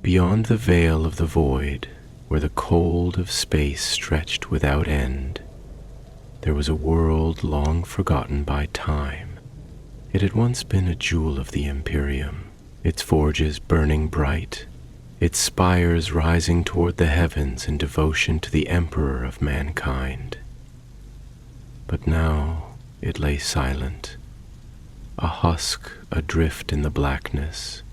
Beyond the veil of the void, where the cold of space stretched without end, there was a world long forgotten by time. It had once been a jewel of the Imperium, its forges burning bright, its spires rising toward the heavens in devotion to the Emperor of mankind. But now it lay silent, a husk adrift in the blackness,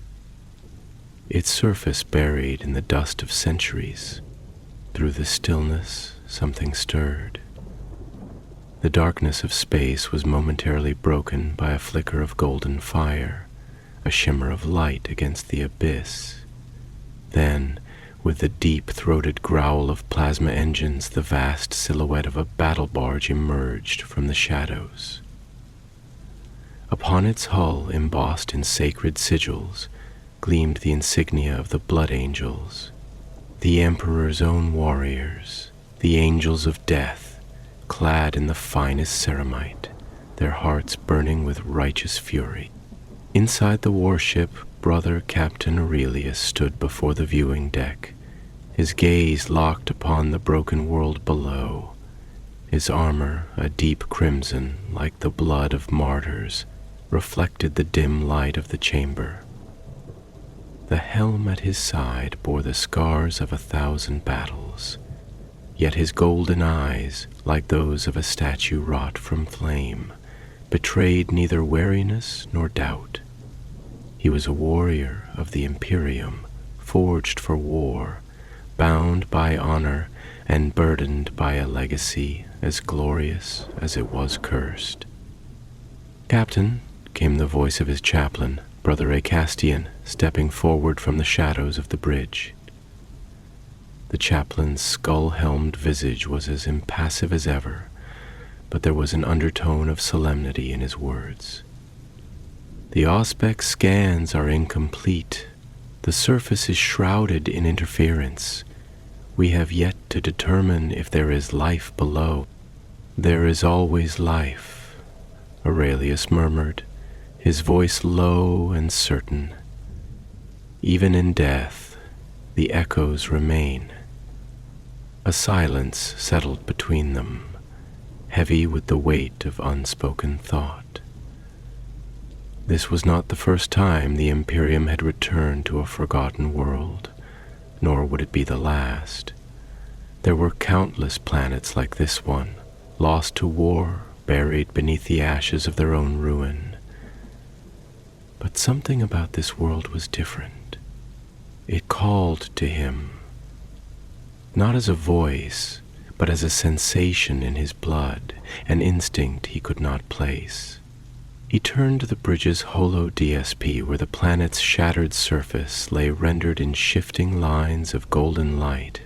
its surface buried in the dust of centuries. Through the stillness, something stirred. The darkness of space was momentarily broken by a flicker of golden fire, a shimmer of light against the abyss. Then, with the deep-throated growl of plasma engines, the vast silhouette of a battle barge emerged from the shadows. Upon its hull, embossed in sacred sigils, gleamed the insignia of the Blood Angels, the Emperor's own warriors, the angels of death, clad in the finest ceramite, their hearts burning with righteous fury. Inside the warship, Brother Captain Aurelius stood before the viewing deck, his gaze locked upon the broken world below, his armor a deep crimson like the blood of martyrs, reflected the dim light of the chamber. The helm at his side bore the scars of 1,000 battles, yet his golden eyes, like those of a statue wrought from flame, betrayed neither wariness nor doubt. He was a warrior of the Imperium, forged for war, bound by honor and burdened by a legacy as glorious as it was cursed. "Captain," came the voice of his chaplain, Brother Acastian, stepping forward from the shadows of the bridge. The chaplain's skull-helmed visage was as impassive as ever, but there was an undertone of solemnity in his words. "The Auspex scans are incomplete. The surface is shrouded in interference. We have yet to determine if there is life below." "There is always life," Aurelius murmured, his voice low and certain. "Even in death, the echoes remain." A silence settled between them, heavy with the weight of unspoken thought. This was not the first time the Imperium had returned to a forgotten world, nor would it be the last. There were countless planets like this one, lost to war, buried beneath the ashes of their own ruin. But something about this world was different. It called to him, not as a voice, but as a sensation in his blood, an instinct he could not place. He turned to the bridge's holo DSP, where the planet's shattered surface lay rendered in shifting lines of golden light.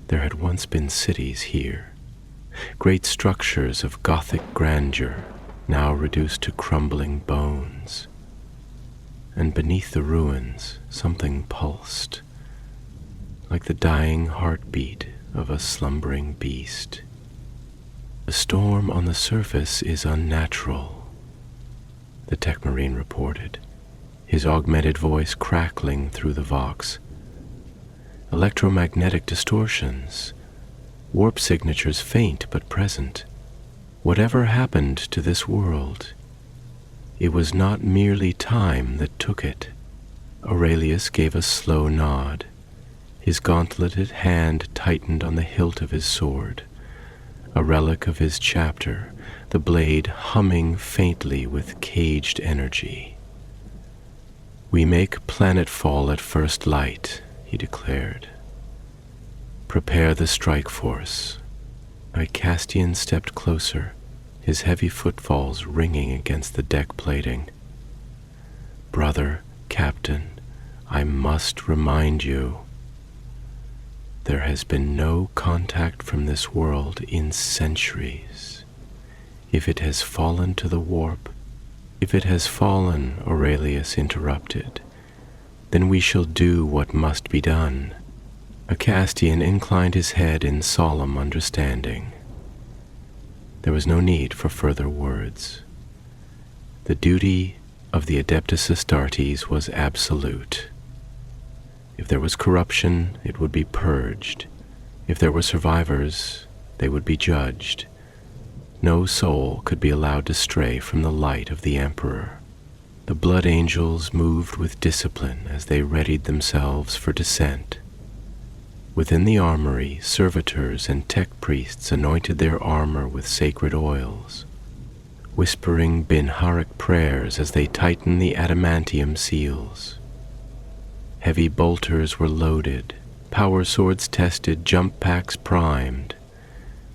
There had once been cities here, great structures of Gothic grandeur, now reduced to crumbling bones. And beneath the ruins, something pulsed, like the dying heartbeat of a slumbering beast. "The storm on the surface is unnatural," the Tech Marine reported, his augmented voice crackling through the vox. "Electromagnetic distortions, warp signatures faint but present. Whatever happened to this world, it was not merely time that took it." Aurelius gave a slow nod. His gauntleted hand tightened on the hilt of his sword, a relic of his chapter, the blade humming faintly with caged energy. "We make planetfall at first light," he declared. "Prepare the strike force." Icastian stepped closer, his heavy footfalls ringing against the deck plating. "Brother, Captain, I must remind you, there has been no contact from this world in centuries. If it has fallen to the warp, if it has fallen," Aurelius interrupted, "then we shall do what must be done." Acastian inclined his head in solemn understanding. There was no need for further words. The duty of the Adeptus Astartes was absolute. If there was corruption, it would be purged. If there were survivors, they would be judged. No soul could be allowed to stray from the light of the Emperor. The blood angels moved with discipline as they readied themselves for descent. Within the armory, servitors and tech priests anointed their armor with sacred oils, whispering Binharic prayers as they tightened the adamantium seals. Heavy bolters were loaded, power swords tested, jump packs primed.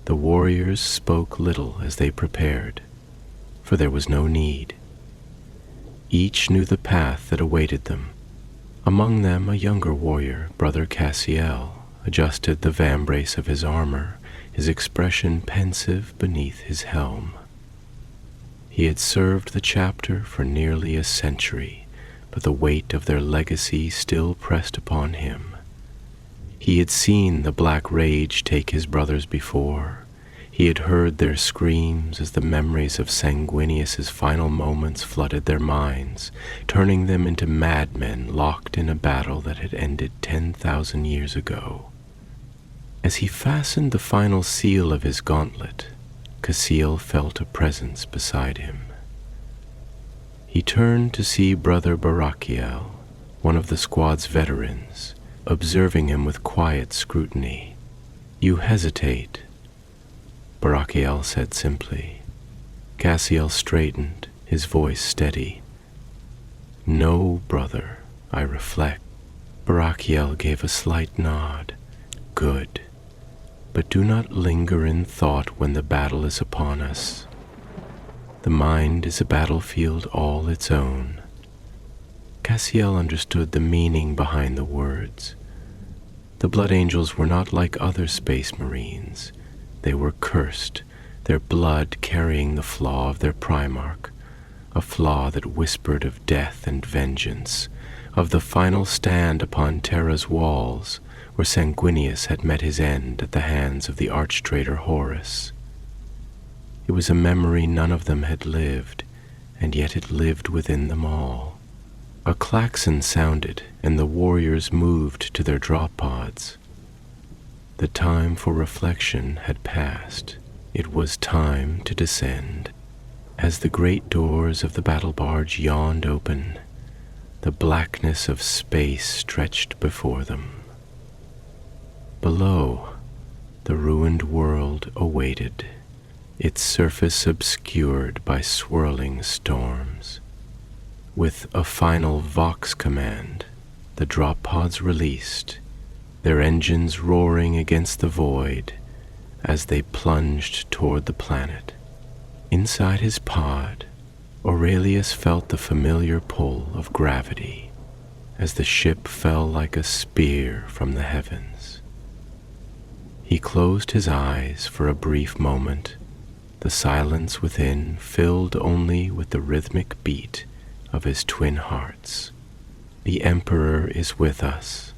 The warriors spoke little as they prepared, for there was no need. Each knew the path that awaited them. Among them, a younger warrior, Brother Cassiel, adjusted the vambrace of his armor, his expression pensive beneath his helm. He had served the chapter for nearly a century, but the weight of their legacy still pressed upon him. He had seen the black rage take his brothers before. He had heard their screams as the memories of Sanguinius's final moments flooded their minds, turning them into madmen locked in a battle that had ended 10,000 years ago. As he fastened the final seal of his gauntlet, Cassiel felt a presence beside him. He turned to see Brother Barakiel, one of the squad's veterans, observing him with quiet scrutiny. "You hesitate," Barakiel said simply. Cassiel straightened, his voice steady. "No, brother, I reflect." Barakiel gave a slight nod. "Good. But do not linger in thought when the battle is upon us. The mind is a battlefield all its own." Cassiel understood the meaning behind the words. The Blood Angels were not like other space marines. They were cursed, their blood carrying the flaw of their Primarch, a flaw that whispered of death and vengeance, of the final stand upon Terra's walls, where Sanguinius had met his end at the hands of the arch-traitor Horus. It was a memory none of them had lived, and yet it lived within them all. A klaxon sounded, and the warriors moved to their drop pods. The time for reflection had passed. It was time to descend. As the great doors of the battle barge yawned open, the blackness of space stretched before them. Below, the ruined world awaited, its surface obscured by swirling storms. With a final Vox command, the drop pods released, their engines roaring against the void as they plunged toward the planet. Inside his pod, Aurelius felt the familiar pull of gravity as the ship fell like a spear from the heavens. He closed his eyes for a brief moment, the silence within filled only with the rhythmic beat of his twin hearts. The Emperor is with us.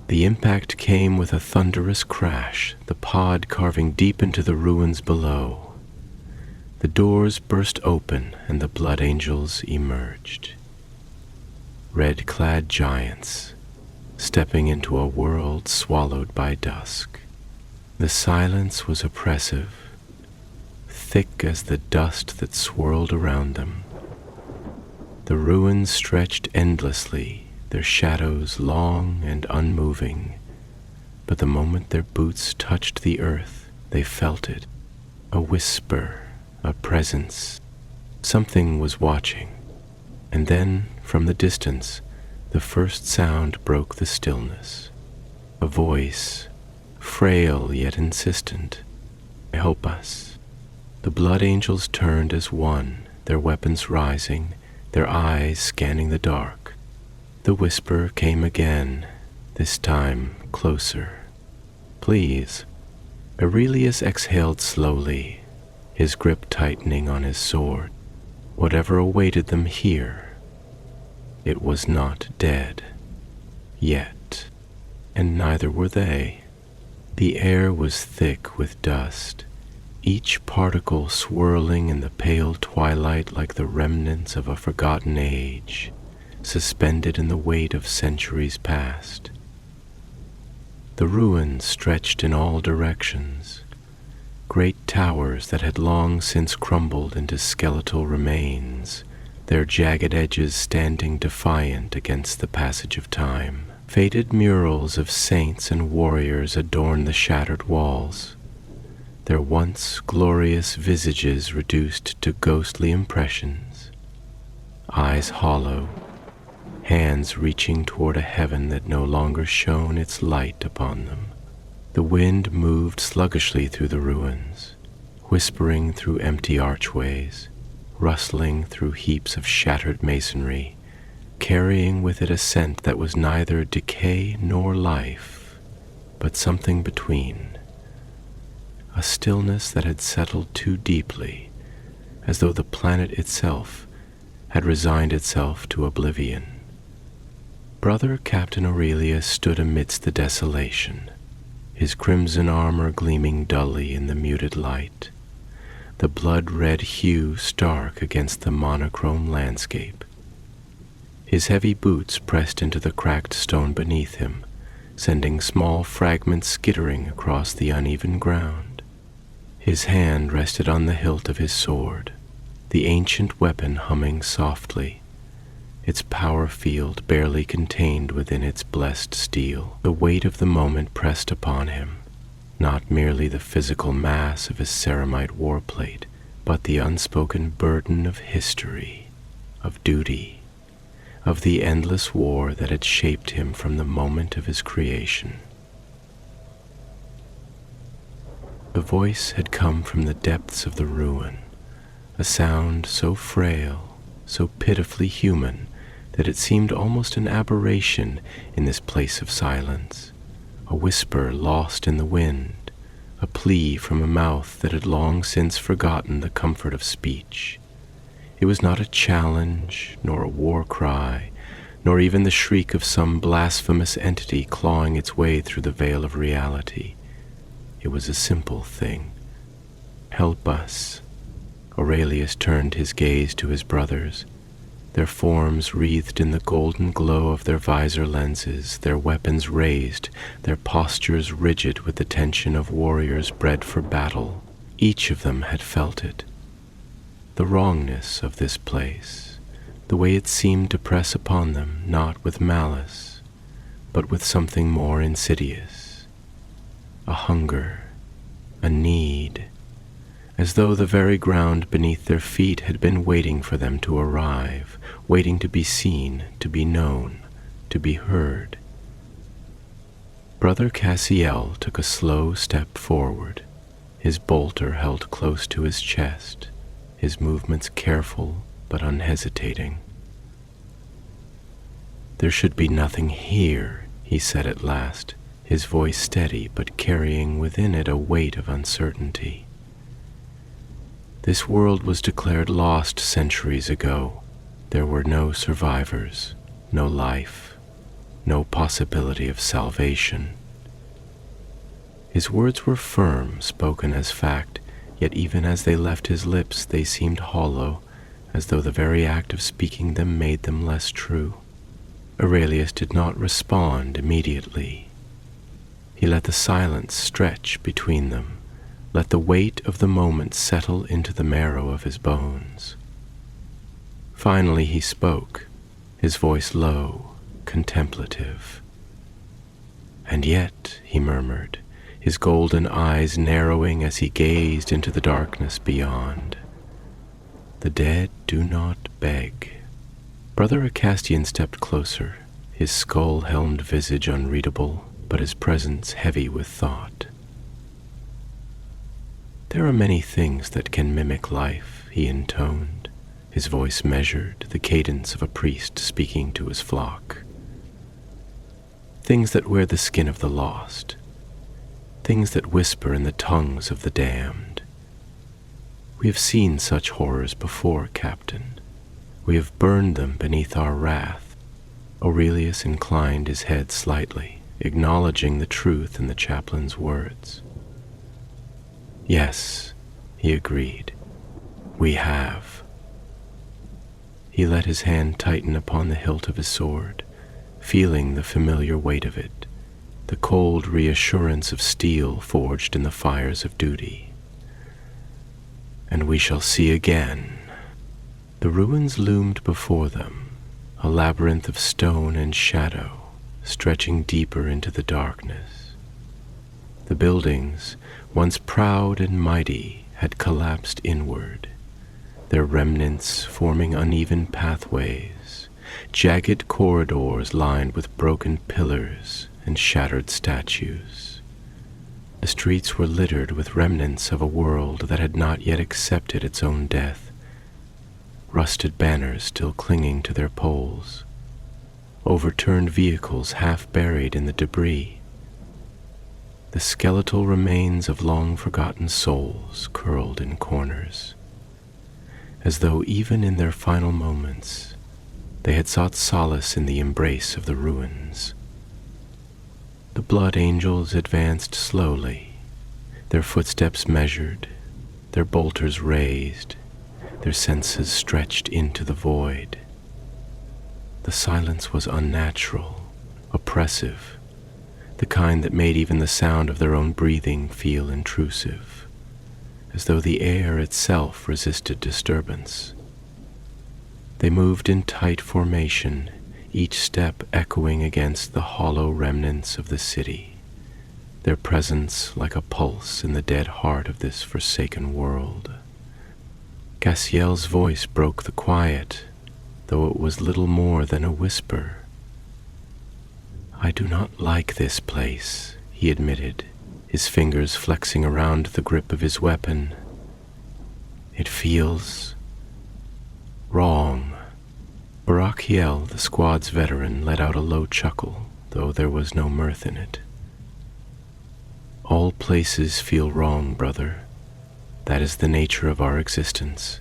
The impact came with a thunderous crash, the pod carving deep into the ruins below. The doors burst open and the Blood Angels emerged. Red-clad giants, stepping into a world swallowed by dusk. The silence was oppressive, thick as the dust that swirled around them. The ruins stretched endlessly, their shadows long and unmoving, but the moment their boots touched the earth, they felt it. A whisper, a presence. Something was watching. And then, from the distance, the first sound broke the stillness. A voice, frail yet insistent. "Help us." The Blood Angels turned as one, their weapons rising, their eyes scanning the dark. The whisper came again, this time closer. "Please." Aurelius exhaled slowly, his grip tightening on his sword. Whatever awaited them here, it was not dead. Yet. And neither were they. The air was thick with dust, each particle swirling in the pale twilight like the remnants of a forgotten age. suspended in the weight of centuries past. The ruins stretched in all directions, great towers that had long since crumbled into skeletal remains, their jagged edges standing defiant against the passage of time. Faded murals of saints and warriors adorn the shattered walls, their once glorious visages reduced to ghostly impressions, eyes hollow, hands reaching toward a heaven that no longer shone its light upon them. The wind moved sluggishly through the ruins, whispering through empty archways, rustling through heaps of shattered masonry, carrying with it a scent that was neither decay nor life, but something between. A stillness that had settled too deeply, as though the planet itself had resigned itself to oblivion. Brother Captain Aurelius stood amidst the desolation, his crimson armor gleaming dully in the muted light, the blood-red hue stark against the monochrome landscape. His heavy boots pressed into the cracked stone beneath him, sending small fragments skittering across the uneven ground. His hand rested on the hilt of his sword, the ancient weapon humming softly, its power field barely contained within its blessed steel. The weight of the moment pressed upon him, not merely the physical mass of his ceramite warplate, but the unspoken burden of history, of duty, of the endless war that had shaped him from the moment of his creation. The voice had come from the depths of the ruin, a sound so frail, so pitifully human, that it seemed almost an aberration in this place of silence, a whisper lost in the wind, a plea from a mouth that had long since forgotten the comfort of speech. It was not a challenge, nor a war cry, nor even the shriek of some blasphemous entity clawing its way through the veil of reality. It was a simple thing. "Help us." Aurelius turned his gaze to his brothers, their forms wreathed in the golden glow of their visor lenses, their weapons raised, their postures rigid with the tension of warriors bred for battle. Each of them had felt it. The wrongness of this place, the way it seemed to press upon them, not with malice, but with something more insidious, a hunger, a need, as though the very ground beneath their feet had been waiting for them to arrive, waiting to be seen, to be known, to be heard. Brother Cassiel took a slow step forward, his bolter held close to his chest, his movements careful but unhesitating. "There should be nothing here," he said at last, his voice steady but carrying within it a weight of uncertainty. "This world was declared lost centuries ago. There were no survivors, no life, no possibility of salvation." His words were firm, spoken as fact, yet even as they left his lips they seemed hollow, as though the very act of speaking them made them less true. Aurelius did not respond immediately. He let the silence stretch between them, let the weight of the moment settle into the marrow of his bones. Finally he spoke, his voice low, contemplative. "And yet," he murmured, his golden eyes narrowing as he gazed into the darkness beyond, "the dead do not beg." Brother Acastian stepped closer, his skull-helmed visage unreadable, but his presence heavy with thought. "There are many things that can mimic life," he intoned, his voice measured, the cadence of a priest speaking to his flock. "Things that wear the skin of the lost, things that whisper in the tongues of the damned. We have seen such horrors before, Captain. We have burned them beneath our wrath." Aurelius inclined his head slightly, acknowledging the truth in the chaplain's words. "Yes," he agreed, "we have." He let his hand tighten upon the hilt of his sword, feeling the familiar weight of it, the cold reassurance of steel forged in the fires of duty. And we shall see again. The ruins loomed before them, a labyrinth of stone and shadow, stretching deeper into the darkness. The buildings, once proud and mighty, had collapsed inward, their remnants forming uneven pathways, jagged corridors lined with broken pillars and shattered statues. The streets were littered with remnants of a world that had not yet accepted its own death, rusted banners still clinging to their poles, overturned vehicles half buried in the debris, the skeletal remains of long-forgotten souls curled in corners, as though even in their final moments they had sought solace in the embrace of the ruins. The blood angels advanced slowly, their footsteps measured, their bolters raised, their senses stretched into the void. The silence was unnatural, oppressive, the kind that made even the sound of their own breathing feel intrusive, as though the air itself resisted disturbance. They moved in tight formation, each step echoing against the hollow remnants of the city, their presence like a pulse in the dead heart of this forsaken world. Cassiel's voice broke the quiet, though it was little more than a whisper. "I do not like this place," he admitted, his fingers flexing around the grip of his weapon. "It feels wrong." Barakiel, the squad's veteran, let out a low chuckle, though there was no mirth in it. "All places feel wrong, brother. That is the nature of our existence."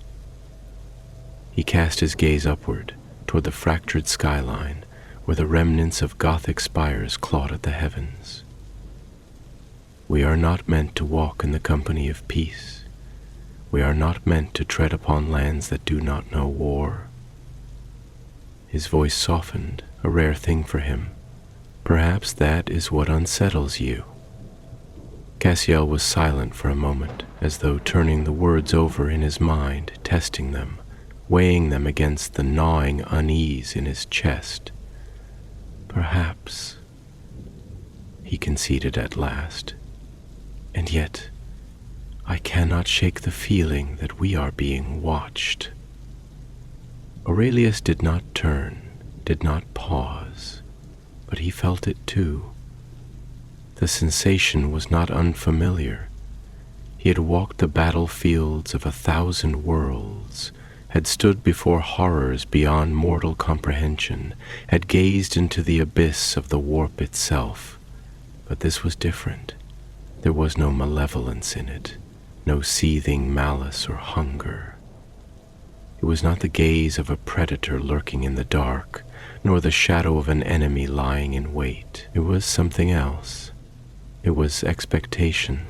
He cast his gaze upward, toward the fractured skyline, where the remnants of Gothic spires clawed at the heavens. "We are not meant to walk in the company of peace. We are not meant to tread upon lands that do not know war." His voice softened, a rare thing for him. "Perhaps that is what unsettles you." Cassiel was silent for a moment, as though turning the words over in his mind, testing them, weighing them against the gnawing unease in his chest. "Perhaps," he conceded at last. "And yet, I cannot shake the feeling that we are being watched." Aurelius did not turn, did not pause, but he felt it too. The sensation was not unfamiliar. He had walked the battlefields of 1,000 worlds, had stood before horrors beyond mortal comprehension, had gazed into the abyss of the warp itself. But this was different. There was no malevolence in it, no seething malice or hunger. It was not the gaze of a predator lurking in the dark, nor the shadow of an enemy lying in wait. It was something else. It was expectation.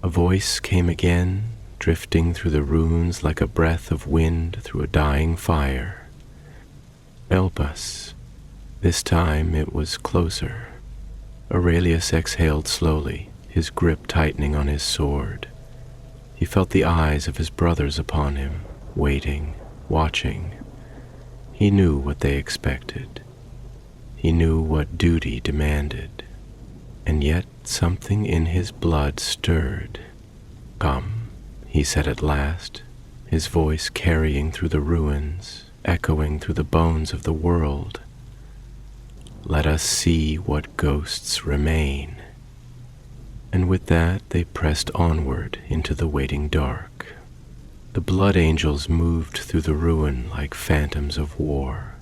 A voice came again, drifting through the ruins like a breath of wind through a dying fire. "Help us." This time it was closer. Aurelius exhaled slowly, his grip tightening on his sword. He felt the eyes of his brothers upon him, waiting, watching. He knew what they expected. He knew what duty demanded. And yet something in his blood stirred. "Come," he said at last, his voice carrying through the ruins, echoing through the bones of the world. "Let us see what ghosts remain." And with that they pressed onward into the waiting dark. The blood angels moved through the ruin like phantoms of war,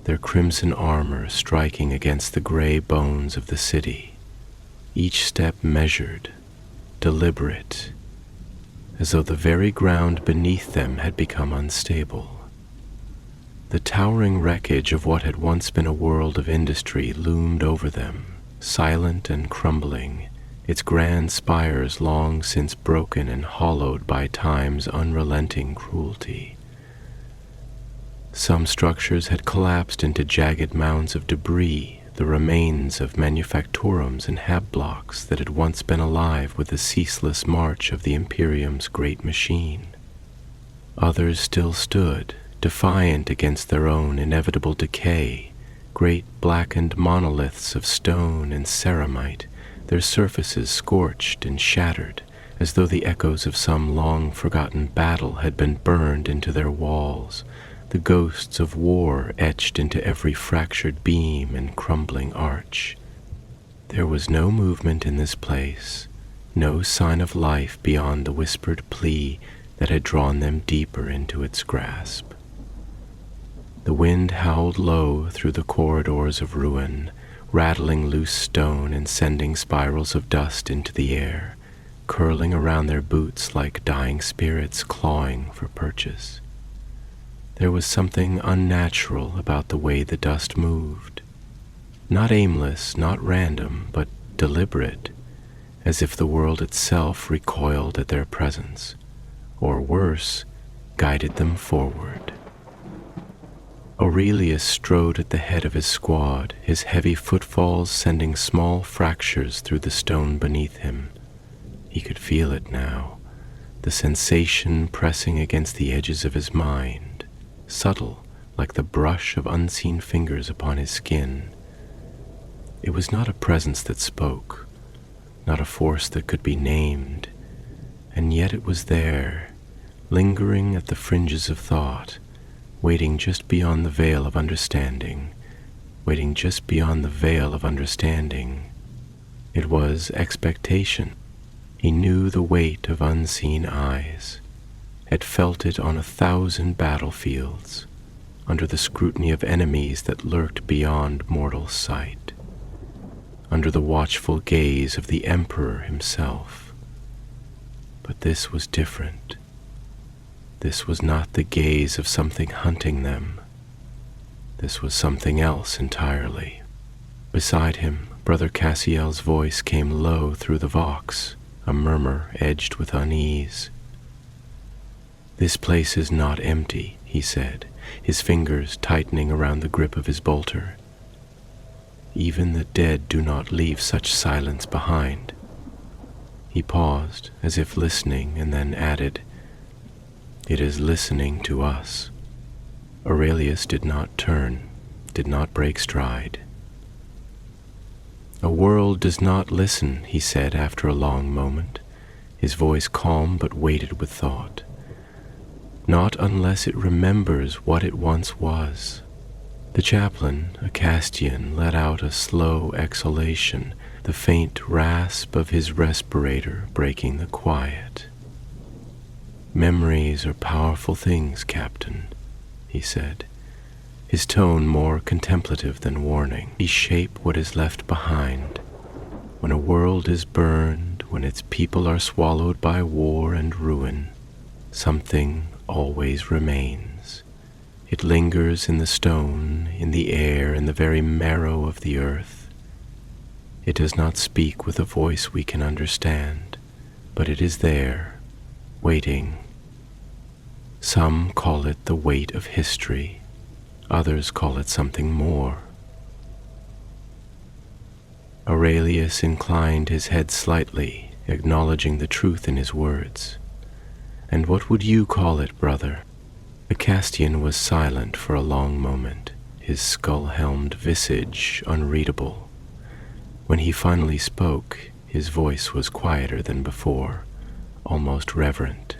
their crimson armor striking against the gray bones of the city, each step measured, deliberate, as though the very ground beneath them had become unstable. The towering wreckage of what had once been a world of industry loomed over them, silent and crumbling, its grand spires long since broken and hollowed by time's unrelenting cruelty. Some structures had collapsed into jagged mounds of debris, the remains of manufactorums and hab blocks that had once been alive with the ceaseless march of the Imperium's great machine. Others still stood, defiant against their own inevitable decay, great blackened monoliths of stone and ceramite, their surfaces scorched and shattered, as though the echoes of some long-forgotten battle had been burned into their walls, the ghosts of war etched into every fractured beam and crumbling arch. There was no movement in this place, no sign of life beyond the whispered plea that had drawn them deeper into its grasp. The wind howled low through the corridors of ruin, rattling loose stone and sending spirals of dust into the air, curling around their boots like dying spirits clawing for purchase. There was something unnatural about the way the dust moved. Not aimless, not random, but deliberate, as if the world itself recoiled at their presence, or worse, guided them forward. Aurelius strode at the head of his squad, his heavy footfalls sending small fractures through the stone beneath him. He could feel it now, the sensation pressing against the edges of his mind, subtle like the brush of unseen fingers upon his skin. It was not a presence that spoke, not a force that could be named, and yet it was there, lingering at the fringes of thought, waiting just beyond the veil of understanding, waiting just beyond the veil of understanding. It was expectation. He knew the weight of unseen eyes, had felt it on 1,000 battlefields, under the scrutiny of enemies that lurked beyond mortal sight, under the watchful gaze of the Emperor himself. But this was different. This was not the gaze of something hunting them. This was something else entirely. Beside him, Brother Cassiel's voice came low through the vox, a murmur edged with unease. "This place is not empty," he said, his fingers tightening around the grip of his bolter. "Even the dead do not leave such silence behind." He paused, as if listening, and then added, "It is listening to us." Aurelius did not turn, did not break stride. "A world does not listen," he said after a long moment, his voice calm but weighted with thought. "Not unless it remembers what it once was." The chaplain, a Castian, let out a slow exhalation, the faint rasp of his respirator breaking the quiet. "Memories are powerful things, Captain," he said, his tone more contemplative than warning. "They shape what is left behind. When a world is burned, when its people are swallowed by war and ruin, something always remains. It lingers in the stone, in the air, in the very marrow of the earth. It does not speak with a voice we can understand, but it is there, waiting. Some call it the weight of history. Others call it something more." Aurelius inclined his head slightly, acknowledging the truth in his words. "And what would you call it, brother?" The Castian was silent for a long moment, his skull-helmed visage unreadable. When he finally spoke, his voice was quieter than before, almost reverent.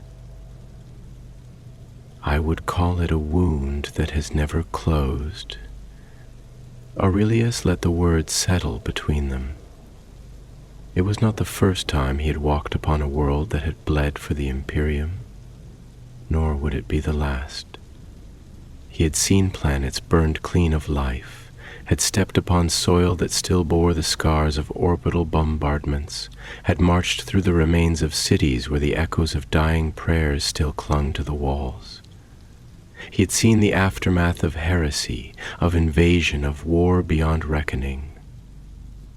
"I would call it a wound that has never closed." Aurelius let the words settle between them. It was not the first time he had walked upon a world that had bled for the Imperium, nor would it be the last. He had seen planets burned clean of life, had stepped upon soil that still bore the scars of orbital bombardments, had marched through the remains of cities where the echoes of dying prayers still clung to the walls. He had seen the aftermath of heresy, of invasion, of war beyond reckoning.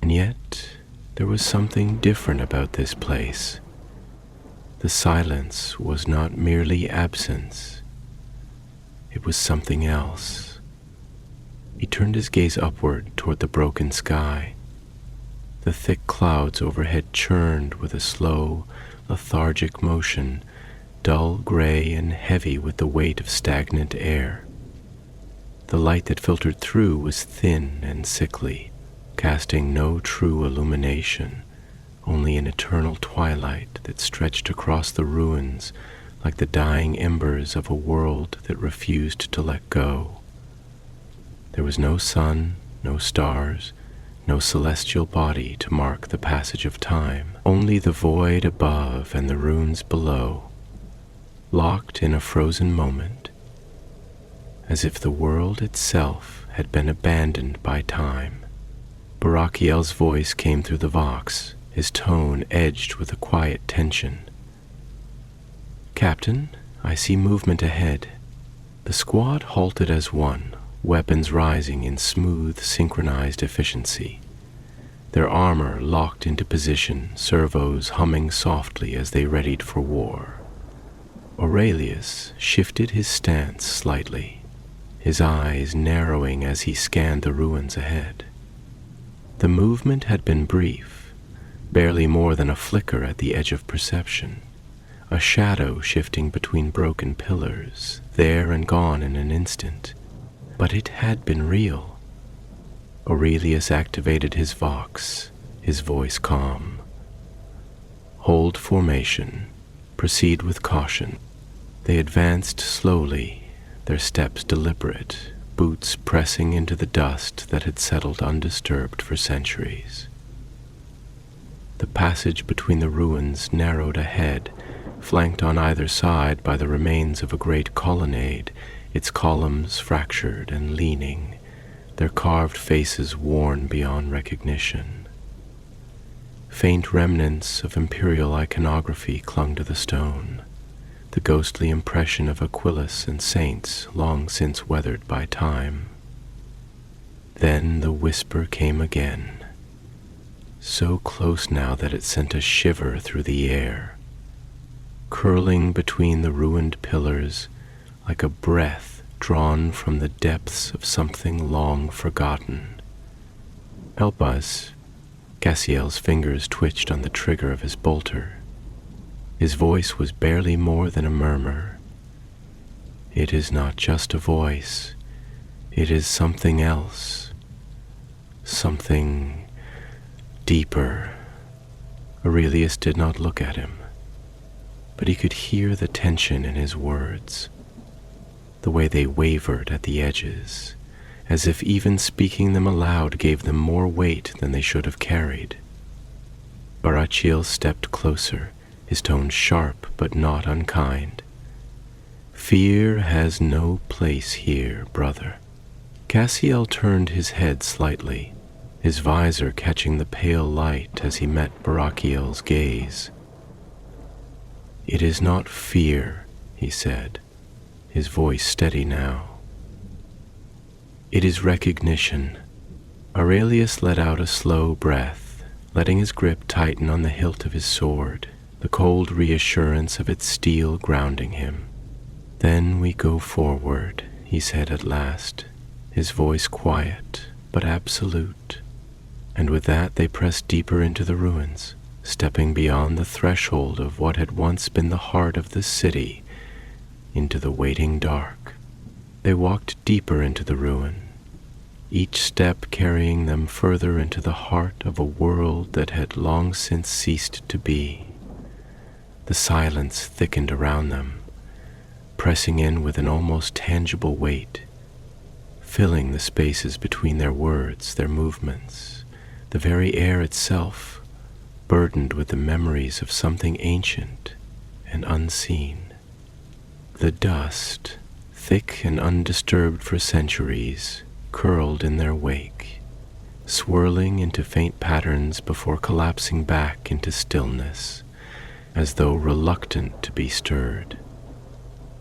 And yet, there was something different about this place. The silence was not merely absence. It was something else. He turned his gaze upward toward the broken sky. The thick clouds overhead churned with a slow, lethargic motion, dull gray and heavy with the weight of stagnant air. The light that filtered through was thin and sickly, casting no true illumination, only an eternal twilight that stretched across the ruins like the dying embers of a world that refused to let go. There was no sun, no stars, no celestial body to mark the passage of time, only the void above and the ruins below, locked in a frozen moment, as if the world itself had been abandoned by time. Barakiel's voice came through the vox, his tone edged with a quiet tension. "Captain, I see movement ahead." The squad halted as one, weapons rising in smooth, synchronized efficiency. Their armor locked into position, servos humming softly as they readied for war. Aurelius shifted his stance slightly, his eyes narrowing as he scanned the ruins ahead. The movement had been brief, barely more than a flicker at the edge of perception, a shadow shifting between broken pillars, there and gone in an instant. But it had been real. Aurelius activated his vox, his voice calm. "Hold formation. Proceed with caution." They advanced slowly, their steps deliberate, boots pressing into the dust that had settled undisturbed for centuries. The passage between the ruins narrowed ahead, flanked on either side by the remains of a great colonnade, its columns fractured and leaning, their carved faces worn beyond recognition. Faint remnants of imperial iconography clung to the stone, the ghostly impression of Aquilus and saints long since weathered by time. Then the whisper came again, so close now that it sent a shiver through the air, curling between the ruined pillars like a breath drawn from the depths of something long forgotten. "Help us." Cassiel's fingers twitched on the trigger of his bolter. His voice was barely more than a murmur. "It is not just a voice. It is something else. Something deeper." Aurelius did not look at him, but he could hear the tension in his words, the way they wavered at the edges, as if even speaking them aloud gave them more weight than they should have carried. Barachiel stepped closer, his tone sharp but not unkind. "Fear has no place here, brother." Cassiel turned his head slightly, his visor catching the pale light as he met Barachiel's gaze. "It is not fear," he said, his voice steady now. "It is recognition." Aurelius let out a slow breath, letting his grip tighten on the hilt of his sword, the cold reassurance of its steel grounding him. "Then we go forward," he said at last, his voice quiet but absolute. And with that they pressed deeper into the ruins, stepping beyond the threshold of what had once been the heart of the city, into the waiting dark. They walked deeper into the ruin, each step carrying them further into the heart of a world that had long since ceased to be. The silence thickened around them, pressing in with an almost tangible weight, filling the spaces between their words, their movements, the very air itself, burdened with the memories of something ancient and unseen. The dust, thick and undisturbed for centuries, curled in their wake, swirling into faint patterns before collapsing back into stillness, as though reluctant to be stirred,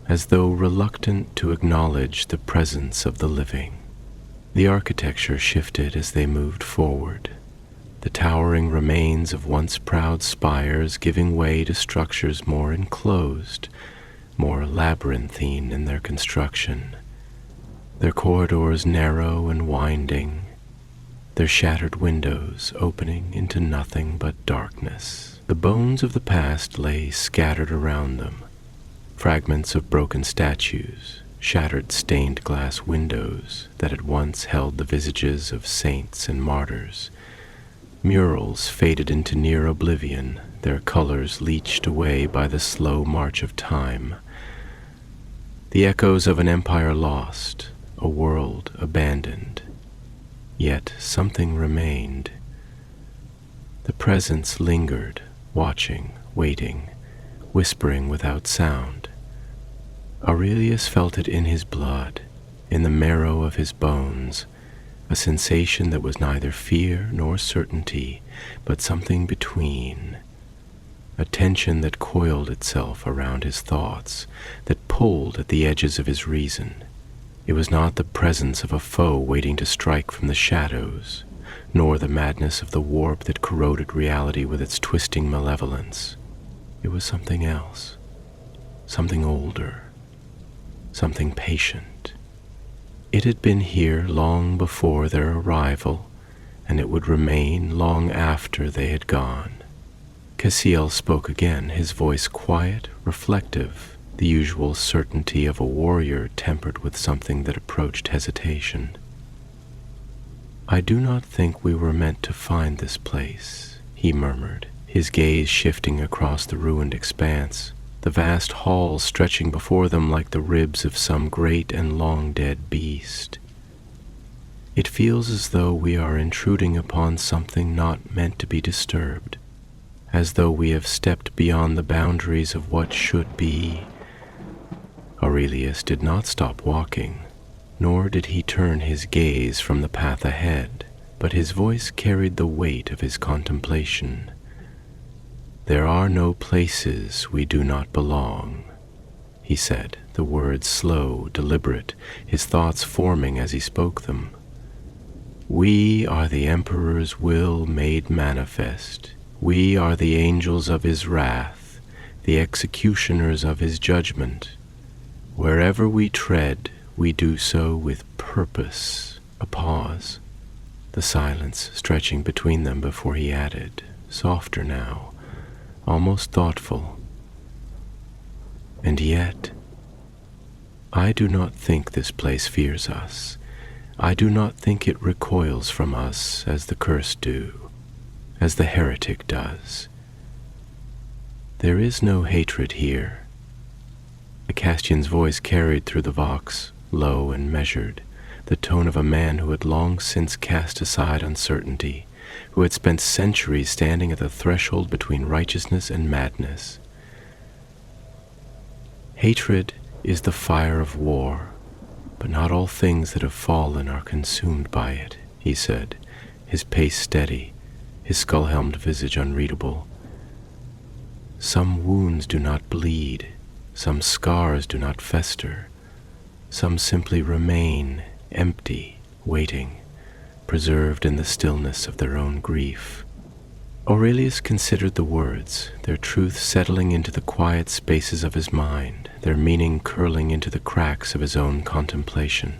as though reluctant to acknowledge the presence of the living. The architecture shifted as they moved forward, the towering remains of once proud spires giving way to structures more enclosed, more labyrinthine in their construction, their corridors narrow and winding, their shattered windows opening into nothing but darkness. The bones of the past lay scattered around them, fragments of broken statues, shattered stained glass windows that had once held the visages of saints and martyrs, murals faded into near oblivion, their colors leached away by the slow march of time. The echoes of an empire lost, a world abandoned. Yet something remained. The presence lingered, watching, waiting, whispering without sound. Aurelius felt it in his blood, in the marrow of his bones, a sensation that was neither fear nor certainty, but something between. A tension that coiled itself around his thoughts, that pulled at the edges of his reason. It was not the presence of a foe waiting to strike from the shadows, nor the madness of the warp that corroded reality with its twisting malevolence. It was something else, something older, something patient. It had been here long before their arrival, and it would remain long after they had gone. Cassiel spoke again, his voice quiet, reflective, the usual certainty of a warrior tempered with something that approached hesitation. "I do not think we were meant to find this place," he murmured, his gaze shifting across the ruined expanse, the vast halls stretching before them like the ribs of some great and long-dead beast. "It feels as though we are intruding upon something not meant to be disturbed, as though we have stepped beyond the boundaries of what should be." Aurelius did not stop walking, nor did he turn his gaze from the path ahead, but his voice carried the weight of his contemplation. "There are no places we do not belong," he said, the words slow, deliberate, his thoughts forming as he spoke them. "We are the Emperor's will made manifest. We are the angels of his wrath, the executioners of his judgment. Wherever we tread, we do so with purpose." A pause, the silence stretching between them before he added, softer now, almost thoughtful, "And yet, I do not think this place fears us. I do not think it recoils from us as the cursed do, as the heretic does. There is no hatred here." The Castian's voice carried through the vox, low and measured, the tone of a man who had long since cast aside uncertainty, who had spent centuries standing at the threshold between righteousness and madness. "Hatred is the fire of war, but not all things that have fallen are consumed by it," he said, his pace steady, his skull-helmed visage unreadable. "Some wounds do not bleed, some scars do not fester, some simply remain empty, waiting, preserved in the stillness of their own grief." Aurelius considered the words, their truth settling into the quiet spaces of his mind, their meaning curling into the cracks of his own contemplation.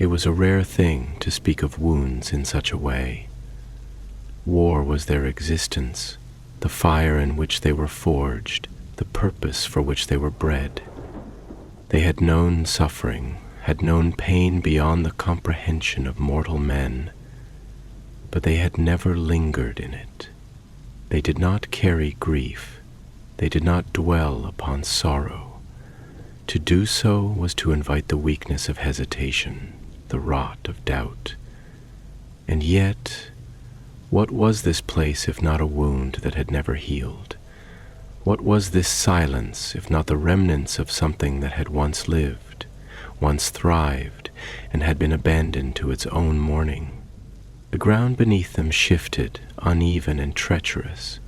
It was a rare thing to speak of wounds in such a way. War was their existence, the fire in which they were forged, the purpose for which they were bred. They had known suffering, had known pain beyond the comprehension of mortal men, but they had never lingered in it. They did not carry grief. They did not dwell upon sorrow. To do so was to invite the weakness of hesitation, the rot of doubt. And yet, what was this place if not a wound that had never healed? What was this silence if not the remnants of something that had once lived, once thrived, and had been abandoned to its own mourning? The ground beneath them shifted, uneven and treacherous.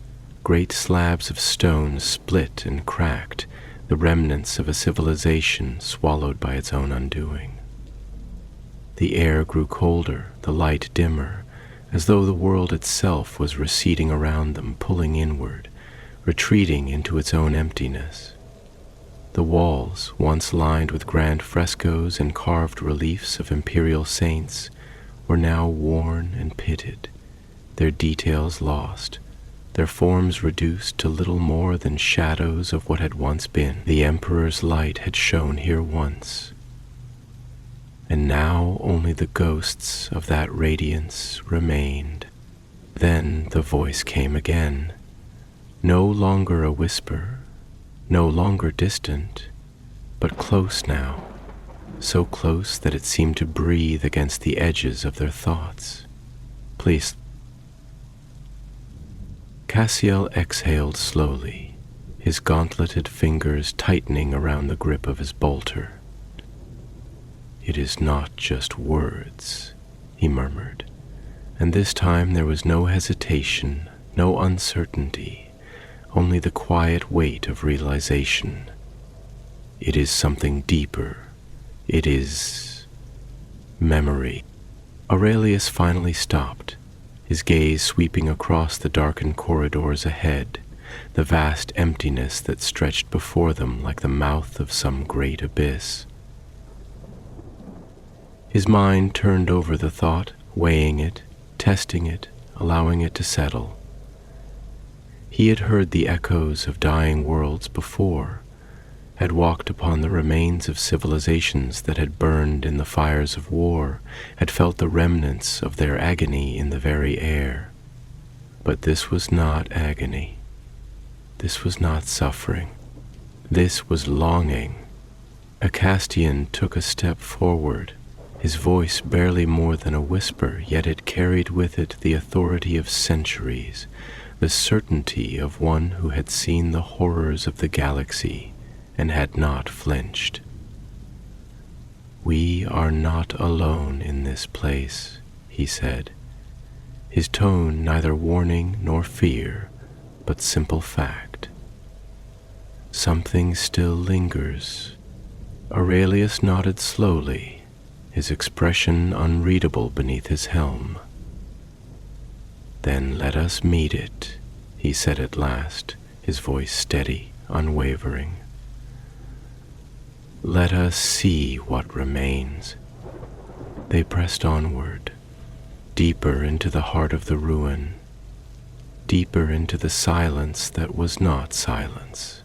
Great slabs of stone split and cracked, the remnants of a civilization swallowed by its own undoing. The air grew colder, the light dimmer, as though the world itself was receding around them, pulling inward, retreating into its own emptiness. The walls, once lined with grand frescoes and carved reliefs of imperial saints, were now worn and pitted, their details lost, their forms reduced to little more than shadows of what had once been. The Emperor's light had shone here once, and now only the ghosts of that radiance remained. Then the voice came again, no longer a whisper, no longer distant, but close now, so close that it seemed to breathe against the edges of their thoughts. Please. Cassiel exhaled slowly, his gauntleted fingers tightening around the grip of his bolter. "It is not just words," he murmured, and this time there was no hesitation, no uncertainty, only the quiet weight of realization. It is something deeper. It is memory. Aurelius finally stopped, his gaze sweeping across the darkened corridors ahead, the vast emptiness that stretched before them like the mouth of some great abyss. His mind turned over the thought, weighing it, testing it, allowing it to settle. He had heard the echoes of dying worlds before, had walked upon the remains of civilizations that had burned in the fires of war, had felt the remnants of their agony in the very air. But this was not agony. This was not suffering. This was longing. Acastian took a step forward, his voice barely more than a whisper, yet it carried with it the authority of centuries, the certainty of one who had seen the horrors of the galaxy and had not flinched. "We are not alone in this place," he said, his tone neither warning nor fear, but simple fact. "Something still lingers." Aurelius nodded slowly, his expression unreadable beneath his helm. "Then let us meet it," he said at last, his voice steady, unwavering. "Let us see what remains." They pressed onward, deeper into the heart of the ruin, deeper into the silence that was not silence,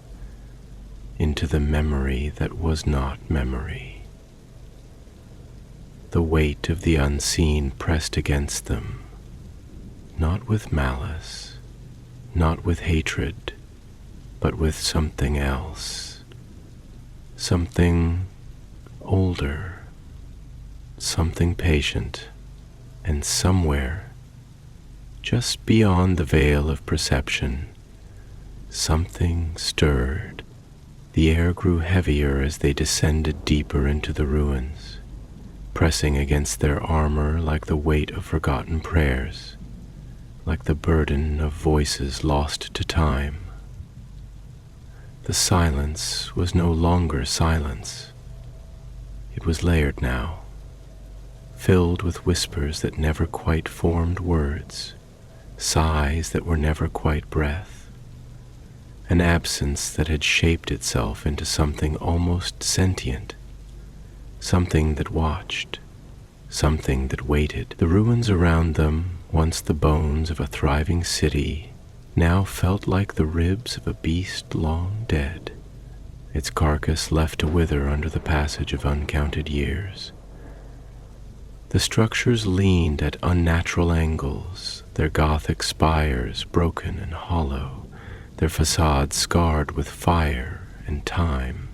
into the memory that was not memory. The weight of the unseen pressed against them, not with malice, not with hatred, but with something else, something older, something patient, and somewhere, just beyond the veil of perception, something stirred. The air grew heavier as they descended deeper into the ruins, pressing against their armor like the weight of forgotten prayers, like the burden of voices lost to time. The silence was no longer silence. It was layered now, filled with whispers that never quite formed words, sighs that were never quite breath, an absence that had shaped itself into something almost sentient, something that watched, something that waited. The ruins around them, once the bones of a thriving city, now felt like the ribs of a beast long dead, its carcass left to wither under the passage of uncounted years. The structures leaned at unnatural angles, their Gothic spires broken and hollow, their facades scarred with fire and time,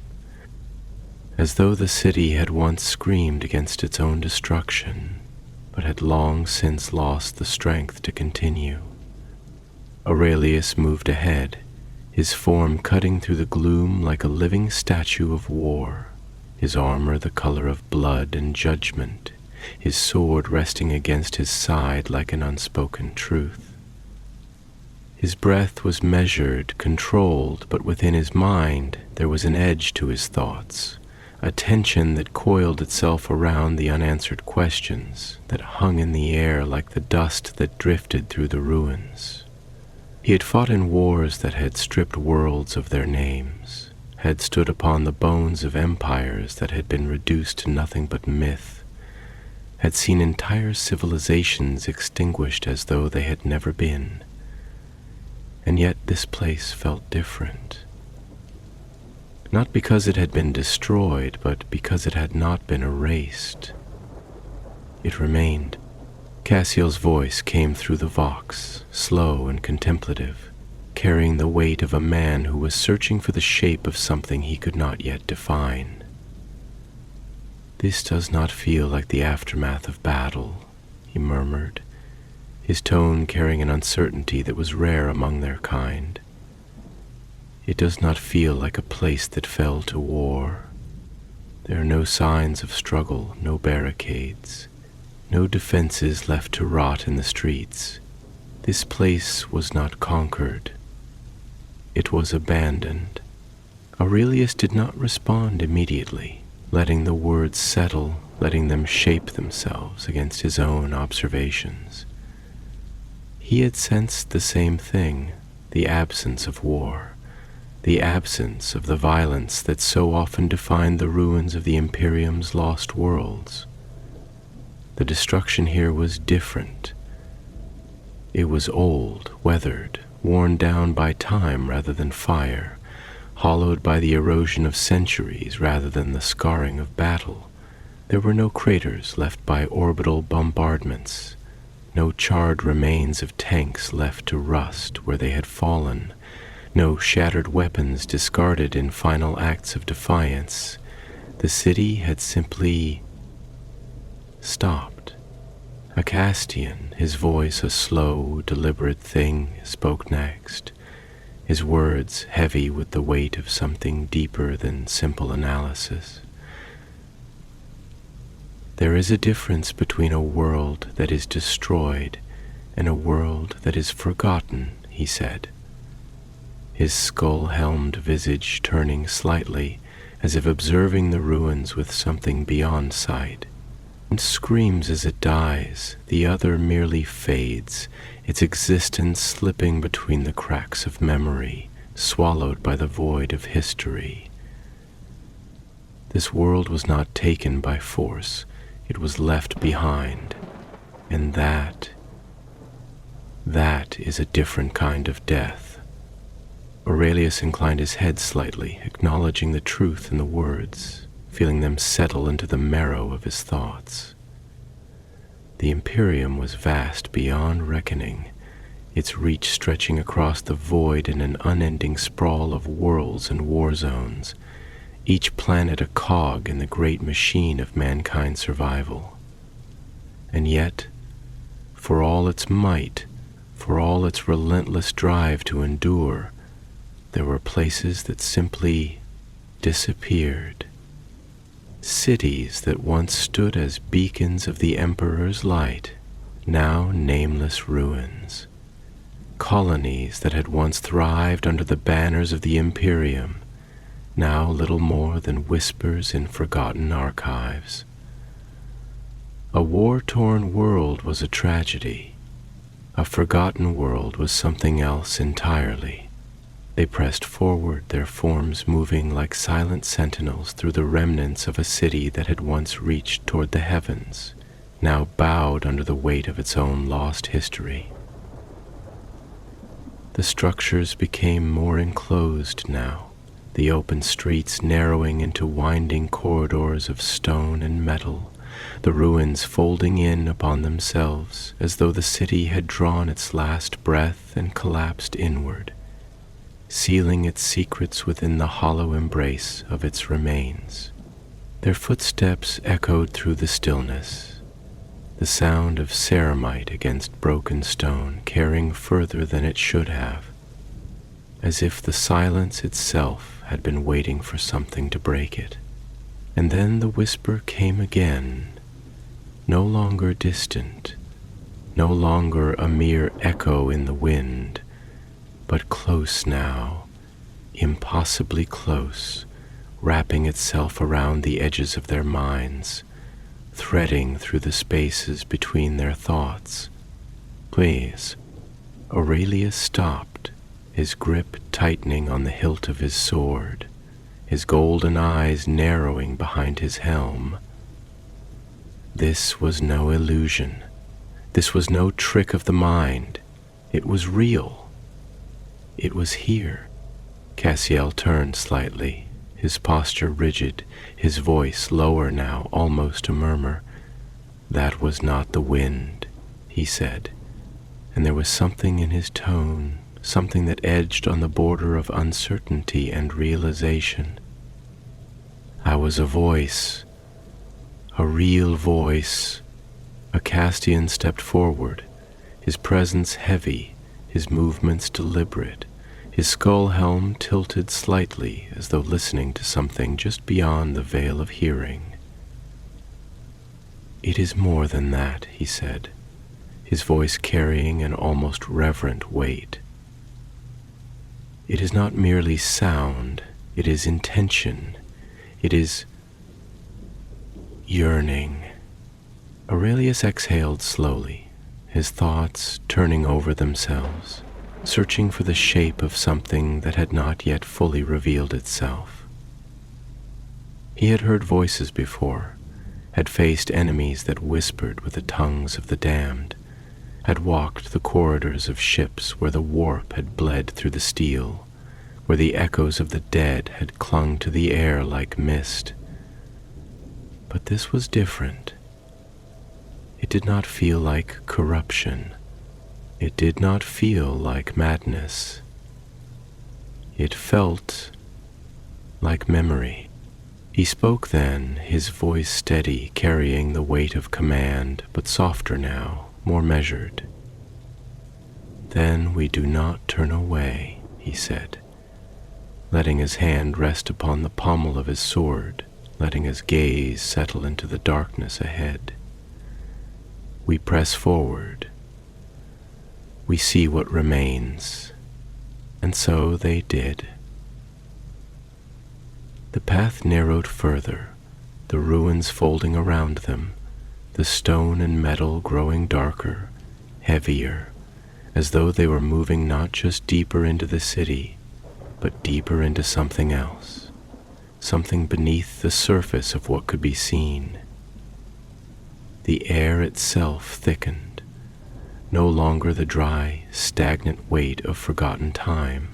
as though the city had once screamed against its own destruction, but had long since lost the strength to continue. Aurelius moved ahead, his form cutting through the gloom like a living statue of war, his armor the color of blood and judgment, his sword resting against his side like an unspoken truth. His breath was measured, controlled, but within his mind there was an edge to his thoughts, a tension that coiled itself around the unanswered questions that hung in the air like the dust that drifted through the ruins. He had fought in wars that had stripped worlds of their names, had stood upon the bones of empires that had been reduced to nothing but myth, had seen entire civilizations extinguished as though they had never been. And yet this place felt different. Not because it had been destroyed, but because it had not been erased. It remained. Cassiel's voice came through the vox, slow and contemplative, carrying the weight of a man who was searching for the shape of something he could not yet define. "This does not feel like the aftermath of battle," he murmured, his tone carrying an uncertainty that was rare among their kind. "It does not feel like a place that fell to war. There are no signs of struggle, no barricades, no defenses left to rot in the streets. This place was not conquered. It was abandoned." Aurelius did not respond immediately, letting the words settle, letting them shape themselves against his own observations. He had sensed the same thing, the absence of war, the absence of the violence that so often defined the ruins of the Imperium's lost worlds. The destruction here was different. It was old, weathered, worn down by time rather than fire, hollowed by the erosion of centuries rather than the scarring of battle. There were no craters left by orbital bombardments, no charred remains of tanks left to rust where they had fallen, no shattered weapons discarded in final acts of defiance. The city had simply stopped. A Castian, his voice a slow, deliberate thing, spoke next, his words heavy with the weight of something deeper than simple analysis. "There is a difference between a world that is destroyed and a world that is forgotten," he said, his skull-helmed visage turning slightly as if observing the ruins with something beyond sight. "One screams as it dies, the other merely fades, its existence slipping between the cracks of memory, swallowed by the void of history. This world was not taken by force, it was left behind, and that is a different kind of death." Aurelius inclined his head slightly, acknowledging the truth in the words, feeling them settle into the marrow of his thoughts. The Imperium was vast beyond reckoning, its reach stretching across the void in an unending sprawl of worlds and war zones, each planet a cog in the great machine of mankind's survival. And yet, for all its might, for all its relentless drive to endure, there were places that simply disappeared. Cities that once stood as beacons of the Emperor's light, now nameless ruins. Colonies that had once thrived under the banners of the Imperium, now little more than whispers in forgotten archives. A war-torn world was a tragedy. A forgotten world was something else entirely. They pressed forward, their forms moving like silent sentinels through the remnants of a city that had once reached toward the heavens, now bowed under the weight of its own lost history. The structures became more enclosed now, the open streets narrowing into winding corridors of stone and metal, the ruins folding in upon themselves as though the city had drawn its last breath and collapsed inward, sealing its secrets within the hollow embrace of its remains. Their footsteps echoed through the stillness, the sound of ceramite against broken stone carrying further than it should have, as if the silence itself had been waiting for something to break it. And then the whisper came again, no longer distant, no longer a mere echo in the wind, but close now, impossibly close, wrapping itself around the edges of their minds, threading through the spaces between their thoughts. "Please." Aurelius stopped, his grip tightening on the hilt of his sword, his golden eyes narrowing behind his helm. This was no illusion. This was no trick of the mind. It was real. It was here. Cassiel turned slightly, his posture rigid, his voice lower now, almost a murmur. "That was not the wind," he said, and there was something in his tone, something that edged on the border of uncertainty and realization. "I was a voice, a real voice." A Castian stepped forward, his presence heavy, his movements deliberate, his skull helm tilted slightly as though listening to something just beyond the veil of hearing. "It is more than that," he said, his voice carrying an almost reverent weight. "It is not merely sound, it is intention, it is yearning." Aurelius exhaled slowly, his thoughts turning over themselves, searching for the shape of something that had not yet fully revealed itself. He had heard voices before, had faced enemies that whispered with the tongues of the damned, had walked the corridors of ships where the warp had bled through the steel, where the echoes of the dead had clung to the air like mist. But this was different. It did not feel like corruption. It did not feel like madness. It felt like memory. He spoke then, his voice steady, carrying the weight of command, but softer now, more measured. "Then we do not turn away," he said, letting his hand rest upon the pommel of his sword, letting his gaze settle into the darkness ahead. "We press forward. We see what remains." And so they did. The path narrowed further, the ruins folding around them, the stone and metal growing darker, heavier, as though they were moving not just deeper into the city, but deeper into something else, something beneath the surface of what could be seen. The air itself thickened, no longer the dry, stagnant weight of forgotten time,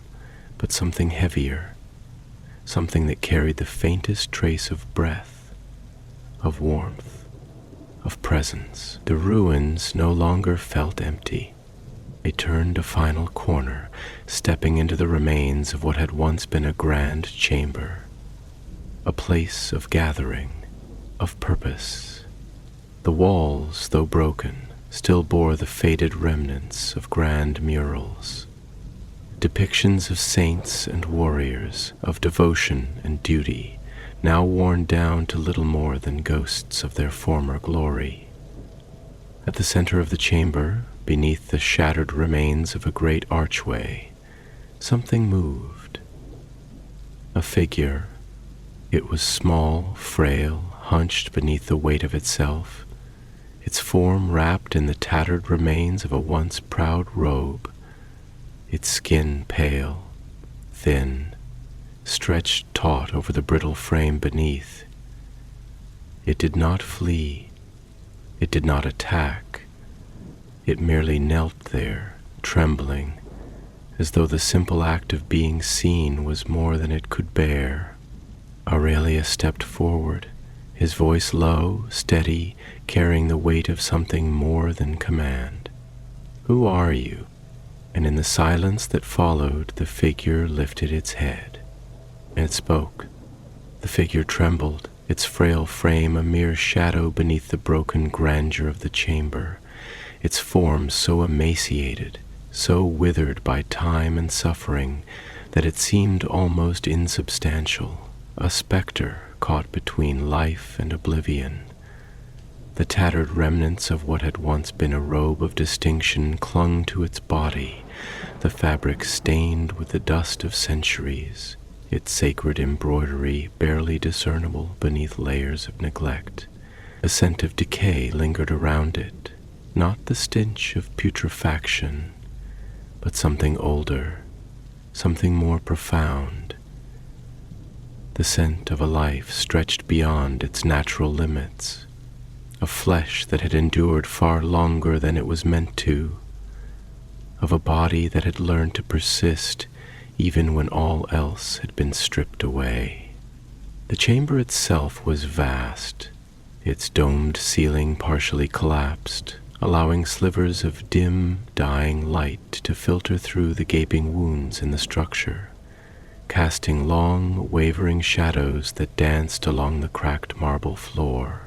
but something heavier, something that carried the faintest trace of breath, of warmth, of presence. The ruins no longer felt empty. They turned a final corner, stepping into the remains of what had once been a grand chamber, a place of gathering, of purpose. The walls, though broken, still bore the faded remnants of grand murals, depictions of saints and warriors, of devotion and duty, now worn down to little more than ghosts of their former glory. At the center of the chamber, beneath the shattered remains of a great archway, something moved. A figure. It was small, frail, hunched beneath the weight of itself, its form wrapped in the tattered remains of a once proud robe, its skin pale, thin, stretched taut over the brittle frame beneath. It did not flee. It did not attack. It merely knelt there, trembling, as though the simple act of being seen was more than it could bear. Aurelius stepped forward, his voice low, steady, carrying the weight of something more than command. "Who are you?" And in the silence that followed, the figure lifted its head. And it spoke. The figure trembled, its frail frame a mere shadow beneath the broken grandeur of the chamber, its form so emaciated, so withered by time and suffering, that it seemed almost insubstantial, a specter caught between life and oblivion. The tattered remnants of what had once been a robe of distinction clung to its body, the fabric stained with the dust of centuries, its sacred embroidery barely discernible beneath layers of neglect. A scent of decay lingered around it, not the stench of putrefaction, but something older, something more profound. the scent of a life stretched beyond its natural limits, a flesh that had endured far longer than it was meant to, of a body that had learned to persist even when all else had been stripped away. The chamber itself was vast, its domed ceiling partially collapsed, allowing slivers of dim, dying light to filter through the gaping wounds in the structure, casting long, wavering shadows that danced along the cracked marble floor.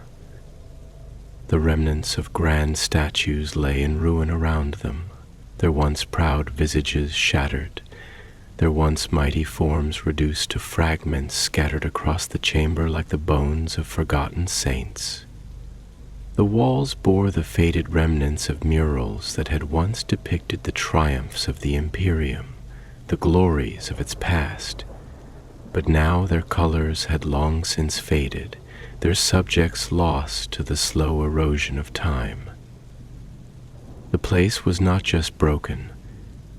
The remnants of grand statues lay in ruin around them, their once proud visages shattered, their once mighty forms reduced to fragments scattered across the chamber like the bones of forgotten saints. The walls bore the faded remnants of murals that had once depicted the triumphs of the Imperium, the glories of its past, but now their colors had long since faded, their subjects lost to the slow erosion of time. The place was not just broken,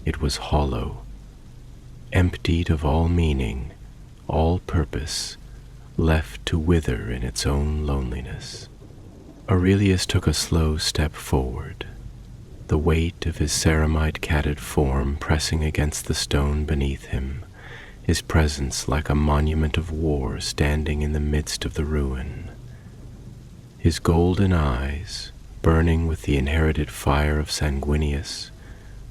it was hollow, emptied of all meaning, all purpose, left to wither in its own loneliness. Aurelius took a slow step forward, the weight of his ceramide-catted form pressing against the stone beneath him, his presence like a monument of war standing in the midst of the ruin. His golden eyes, burning with the inherited fire of Sanguinius,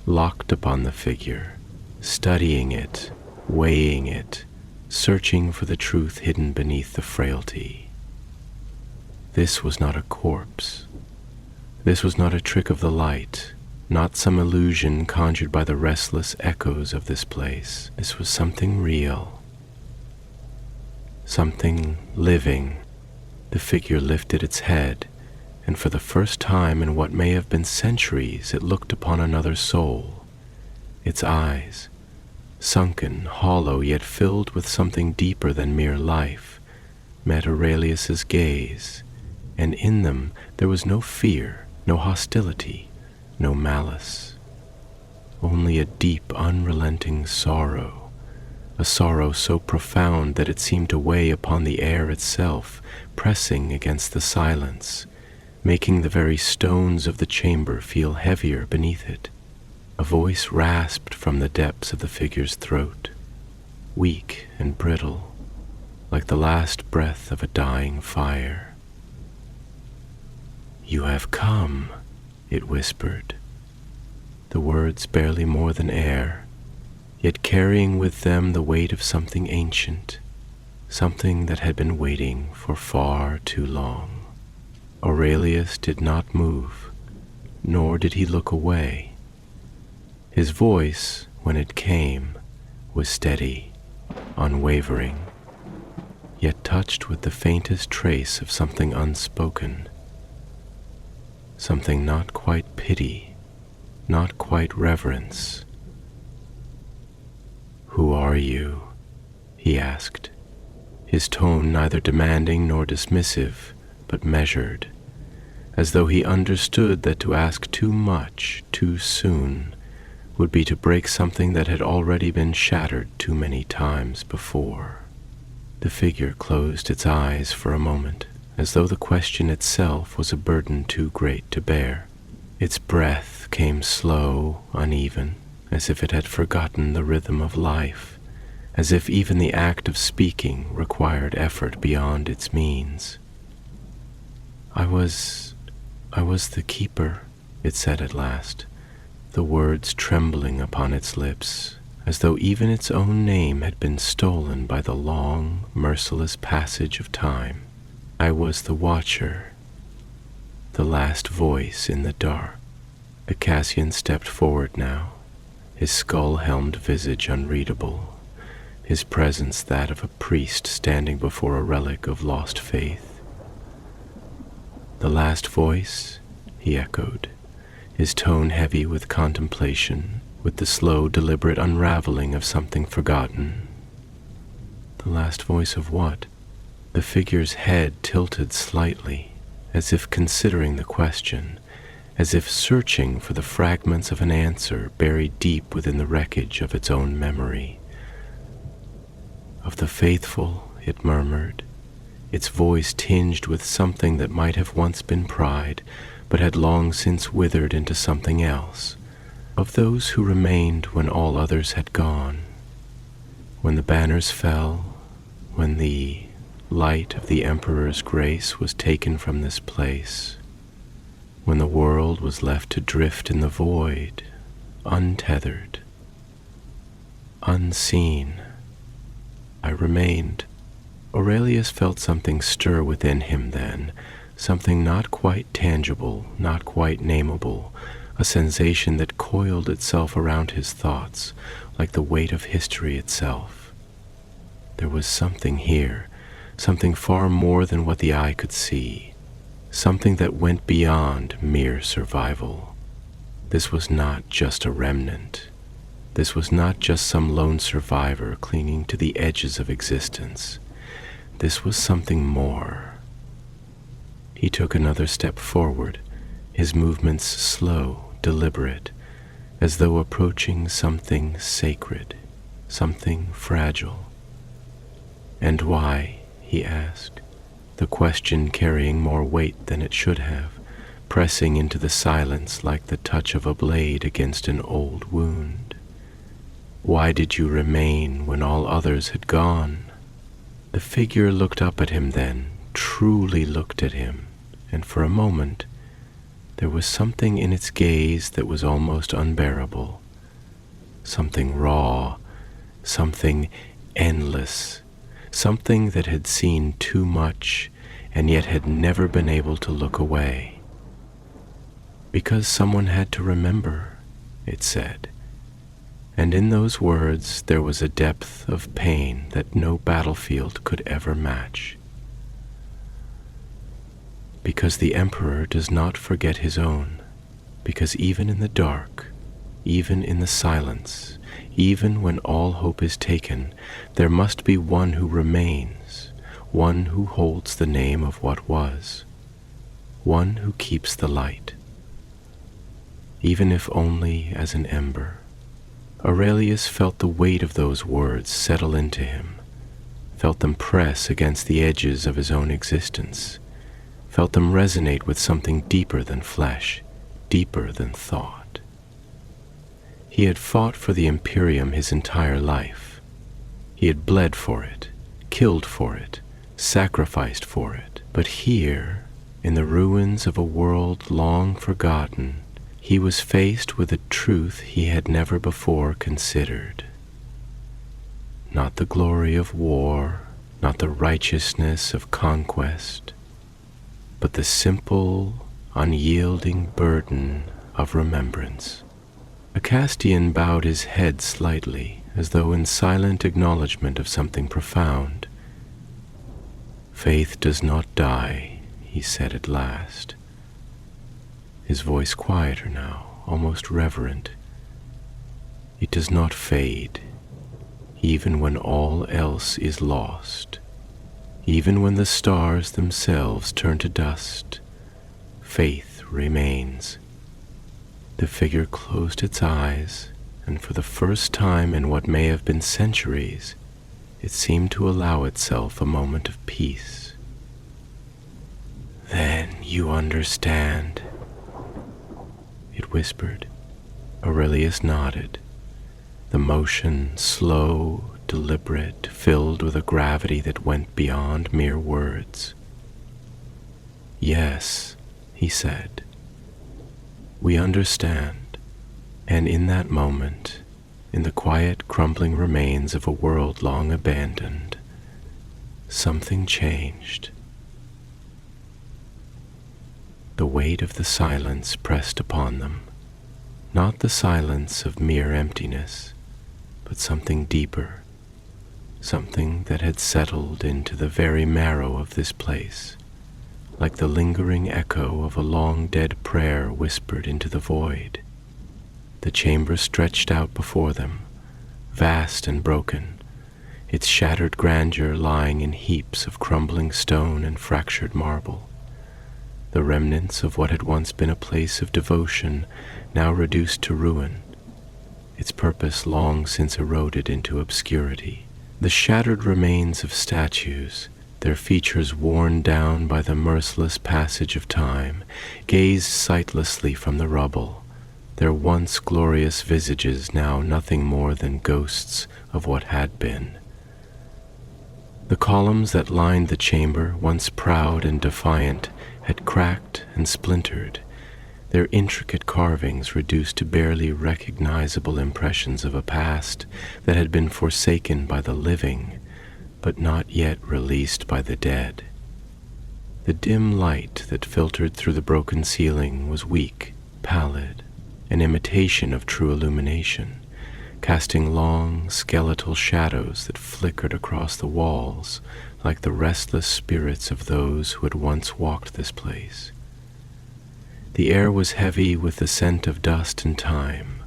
locked upon the figure, studying it, weighing it, searching for the truth hidden beneath the frailty. This was not a corpse. This was not a trick of the light, not some illusion conjured by the restless echoes of this place. This was something real, something living. The figure lifted its head, and for the first time in what may have been centuries, it looked upon another soul. Its eyes, sunken, hollow, yet filled with something deeper than mere life, met Aurelius's gaze, and in them there was no fear, no hostility, no malice, only a deep, unrelenting sorrow, a sorrow so profound that it seemed to weigh upon the air itself, pressing against the silence, making the very stones of the chamber feel heavier beneath it. A voice rasped from the depths of the figure's throat, weak and brittle, like the last breath of a dying fire. "You have come," it whispered, the words barely more than air, yet carrying with them the weight of something ancient, something that had been waiting for far too long. Aurelius did not move, nor did he look away. His voice, when it came, was steady, unwavering, yet touched with the faintest trace of something unspoken, something not quite pity, not quite reverence. "Who are you?" he asked, his tone neither demanding nor dismissive, but measured, as though he understood that to ask too much too soon would be to break something that had already been shattered too many times before. The figure closed its eyes for a moment, as though the question itself was a burden too great to bear. Its breath came slow, uneven, as if it had forgotten the rhythm of life, as if even the act of speaking required effort beyond its means. I was the keeper," it said at last, the words trembling upon its lips, as though even its own name had been stolen by the long, merciless passage of time. "I was the watcher, the last voice in the dark." The Cassian stepped forward now, his skull-helmed visage unreadable, his presence that of a priest standing before a relic of lost faith. "The last voice?" he echoed, his tone heavy with contemplation, with the slow, deliberate unraveling of something forgotten. "The last voice of what?" The figure's head tilted slightly, as if considering the question, as if searching for the fragments of an answer buried deep within the wreckage of its own memory. "Of the faithful, it murmured, its voice tinged with something that might have once been pride, but had long since withered into something else, of those who remained when all others had gone, when the banners fell, when the light of the Emperor's grace was taken from this place, when the world was left to drift in the void, untethered, unseen. I remained. Aurelius felt something stir within him then, something not quite tangible, not quite nameable, a sensation that coiled itself around his thoughts like the weight of history itself. There was something here, something far more than what the eye could see, something that went beyond mere survival. This was not just a remnant. This was not just some lone survivor clinging to the edges of existence. This was something more. He took another step forward, his movements slow, deliberate, as though approaching something sacred, something fragile. "And why?" he asked, the question carrying more weight than it should have, pressing into the silence like the touch of a blade against an old wound. "Why did you remain when all others had gone?" The figure looked up at him then, truly looked at him, and for a moment there was something in its gaze that was almost unbearable, something raw, something endless, something that had seen too much and yet had never been able to look away. "Because someone had to remember," it said. And in those words there was a depth of pain that no battlefield could ever match. Because the Emperor does not forget his own, because even in the dark, even in the silence, even when all hope is taken, there must be one who remains, one who holds the name of what was, one who keeps the light, even if only as an ember. Aurelius felt the weight of those words settle into him, felt them press against the edges of his own existence, felt them resonate with something deeper than flesh, deeper than thought. He had fought for the Imperium his entire life. He had bled for it, killed for it, sacrificed for it. But here, in the ruins of a world long forgotten, he was faced with a truth he had never before considered. Not the glory of war, not the righteousness of conquest, but the simple, unyielding burden of remembrance. Acastian bowed his head slightly, as though in silent acknowledgement of something profound. "Faith does not die," he said at last, his voice quieter now, almost reverent. "It does not fade, even when all else is lost, even when the stars themselves turn to dust. Faith remains." The figure closed its eyes, and for the first time in what may have been centuries, it seemed to allow itself a moment of peace. "Then you understand," it whispered. Aurelius nodded, the motion slow, deliberate, filled with a gravity that went beyond mere words. "Yes," he said, "we understand." And in that moment, in the quiet, crumbling remains of a world long abandoned, something changed. The weight of the silence pressed upon them, not the silence of mere emptiness, but something deeper, something that had settled into the very marrow of this place, like the lingering echo of a long-dead prayer whispered into the void. The chamber stretched out before them, vast and broken, its shattered grandeur lying in heaps of crumbling stone and fractured marble. The remnants of what had once been a place of devotion, now reduced to ruin, its purpose long since eroded into obscurity, The shattered remains of statues, their features worn down by the merciless passage of time, gazed sightlessly from the rubble, their once glorious visages now nothing more than ghosts of what had been. The columns that lined the chamber, once proud and defiant, had cracked and splintered, their intricate carvings reduced to barely recognizable impressions of a past that had been forsaken by the living, but not yet released by the dead. The dim light that filtered through the broken ceiling was weak, pallid, an imitation of true illumination, casting long, skeletal shadows that flickered across the walls like the restless spirits of those who had once walked this place. The air was heavy with the scent of dust and time,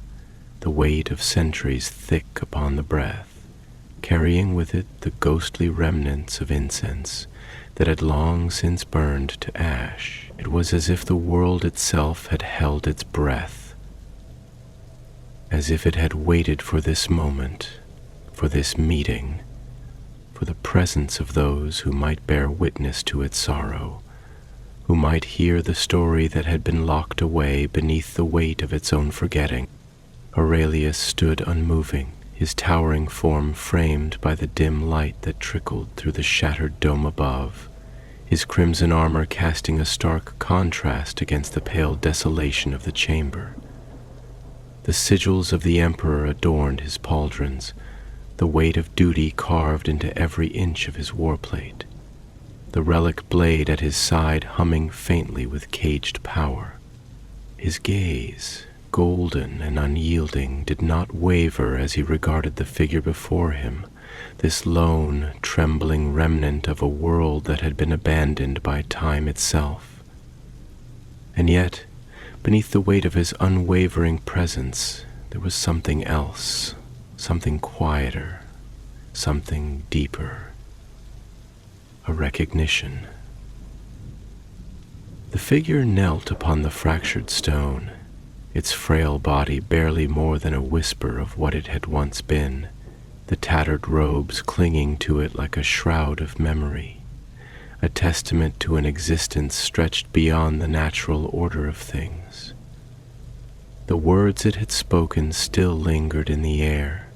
the weight of centuries thick upon the breath, carrying with it the ghostly remnants of incense that had long since burned to ash. It was as if the world itself had held its breath, as if it had waited for this moment, for this meeting, for the presence of those who might bear witness to its sorrow, who might hear the story that had been locked away beneath the weight of its own forgetting. Aurelius stood unmoving, his towering form framed by the dim light that trickled through the shattered dome above, his crimson armor casting a stark contrast against the pale desolation of the chamber. The sigils of the emperor adorned his pauldrons, the weight of duty carved into every inch of his warplate, the relic blade at his side humming faintly with caged power. His gaze, golden and unyielding, did not waver as he regarded the figure before him, this lone, trembling remnant of a world that had been abandoned by time itself. And yet, beneath the weight of his unwavering presence, there was something else, something quieter, something deeper. A recognition. The figure knelt upon the fractured stone, its frail body barely more than a whisper of what it had once been, the tattered robes clinging to it like a shroud of memory, a testament to an existence stretched beyond the natural order of things. The words it had spoken still lingered in the air,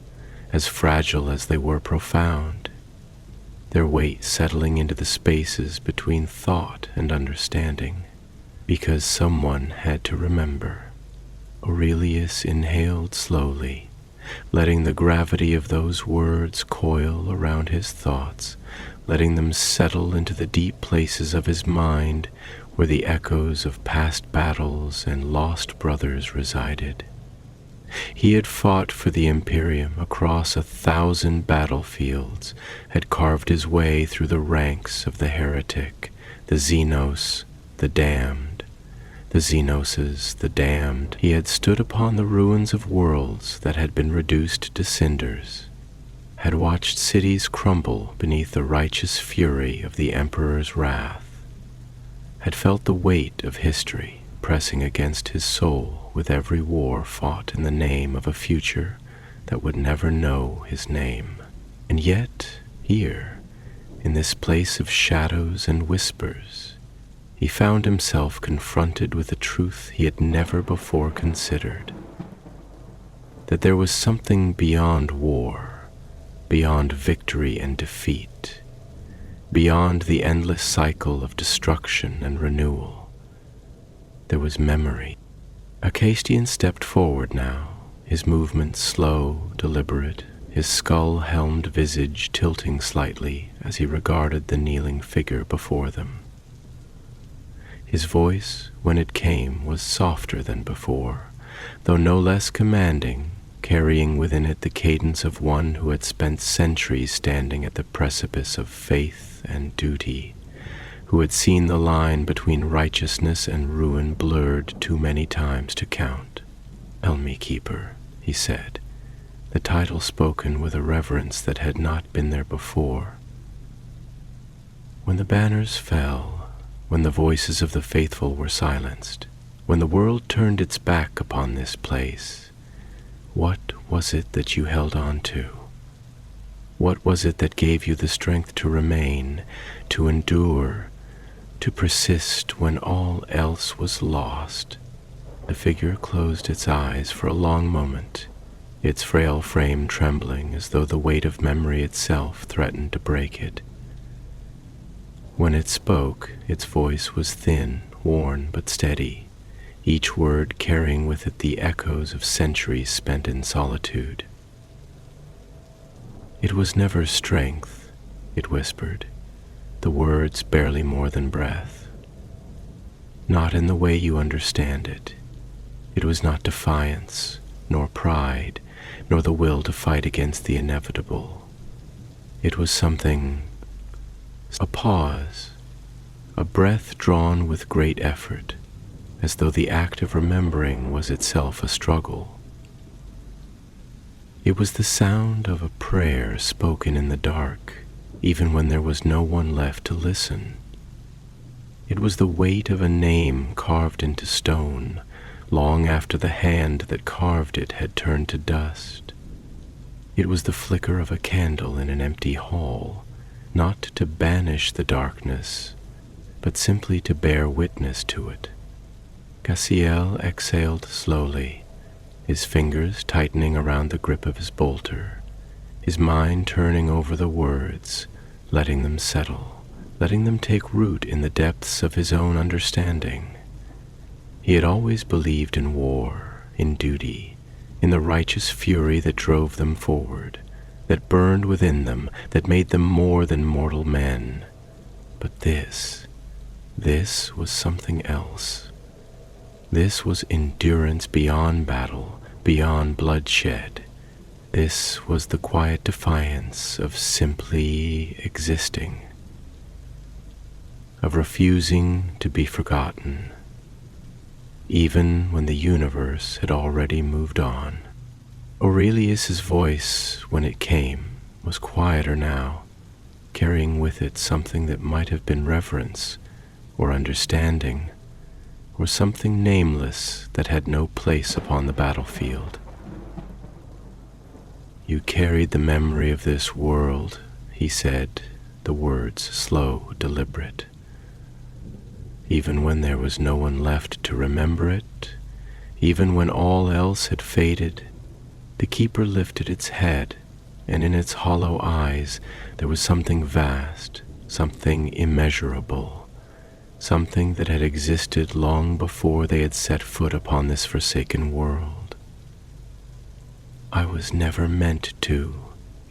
as fragile as they were profound, their weight settling into the spaces between thought and understanding, because someone had to remember. Aurelius inhaled slowly, letting the gravity of those words coil around his thoughts, letting them settle into the deep places of his mind where the echoes of past battles and lost brothers resided. He had fought for the Imperium across 1,000 battlefields, had carved his way through the ranks of the heretic, the Xenos, the damned. The Xenoses, the damned. He had stood upon the ruins of worlds that had been reduced to cinders, had watched cities crumble beneath the righteous fury of the Emperor's wrath, had felt the weight of history pressing against his soul with every war fought in the name of a future that would never know his name. And yet, here, in this place of shadows and whispers, he found himself confronted with a truth he had never before considered, that there was something beyond war, beyond victory and defeat, beyond the endless cycle of destruction and renewal. There was memory. Acastian stepped forward now, his movements slow, deliberate, his skull-helmed visage tilting slightly as he regarded the kneeling figure before them. His voice, when it came, was softer than before, though no less commanding, carrying within it the cadence of one who had spent centuries standing at the precipice of faith and duty, who had seen the line between righteousness and ruin blurred too many times to count. "Helmi Keeper," he said, the title spoken with a reverence that had not been there before. When the banners fell, when the voices of the faithful were silenced, when the world turned its back upon this place, what was it that you held on to? What was it that gave you the strength to remain, to endure, to persist when all else was lost? The figure closed its eyes for a long moment, its frail frame trembling as though the weight of memory itself threatened to break it. When it spoke, its voice was thin, worn, but steady, each word carrying with it the echoes of centuries spent in solitude. It was never strength, it whispered, the words barely more than breath. Not in the way you understand it. It was not defiance, nor pride, nor the will to fight against the inevitable. It was something, a pause, a breath drawn with great effort, as though the act of remembering was itself a struggle. It was the sound of a prayer spoken in the dark, even when there was no one left to listen. It was the weight of a name carved into stone, long after the hand that carved it had turned to dust. It was the flicker of a candle in an empty hall, not to banish the darkness, but simply to bear witness to it. Cassiel exhaled slowly, his fingers tightening around the grip of his bolter, his mind turning over the words, letting them settle, letting them take root in the depths of his own understanding. He had always believed in war, in duty, in the righteous fury that drove them forward, that burned within them, that made them more than mortal men. But this was something else. This was endurance beyond battle, beyond bloodshed. This was the quiet defiance of simply existing, of refusing to be forgotten, even when the universe had already moved on. Aurelius's voice, when it came, was quieter now, carrying with it something that might have been reverence, or understanding, or something nameless that had no place upon the battlefield. You carried the memory of this world, he said, the words slow, deliberate. Even when there was no one left to remember it, even when all else had faded, the keeper lifted its head, and in its hollow eyes there was something vast, something immeasurable, something that had existed long before they had set foot upon this forsaken world. I was never meant to,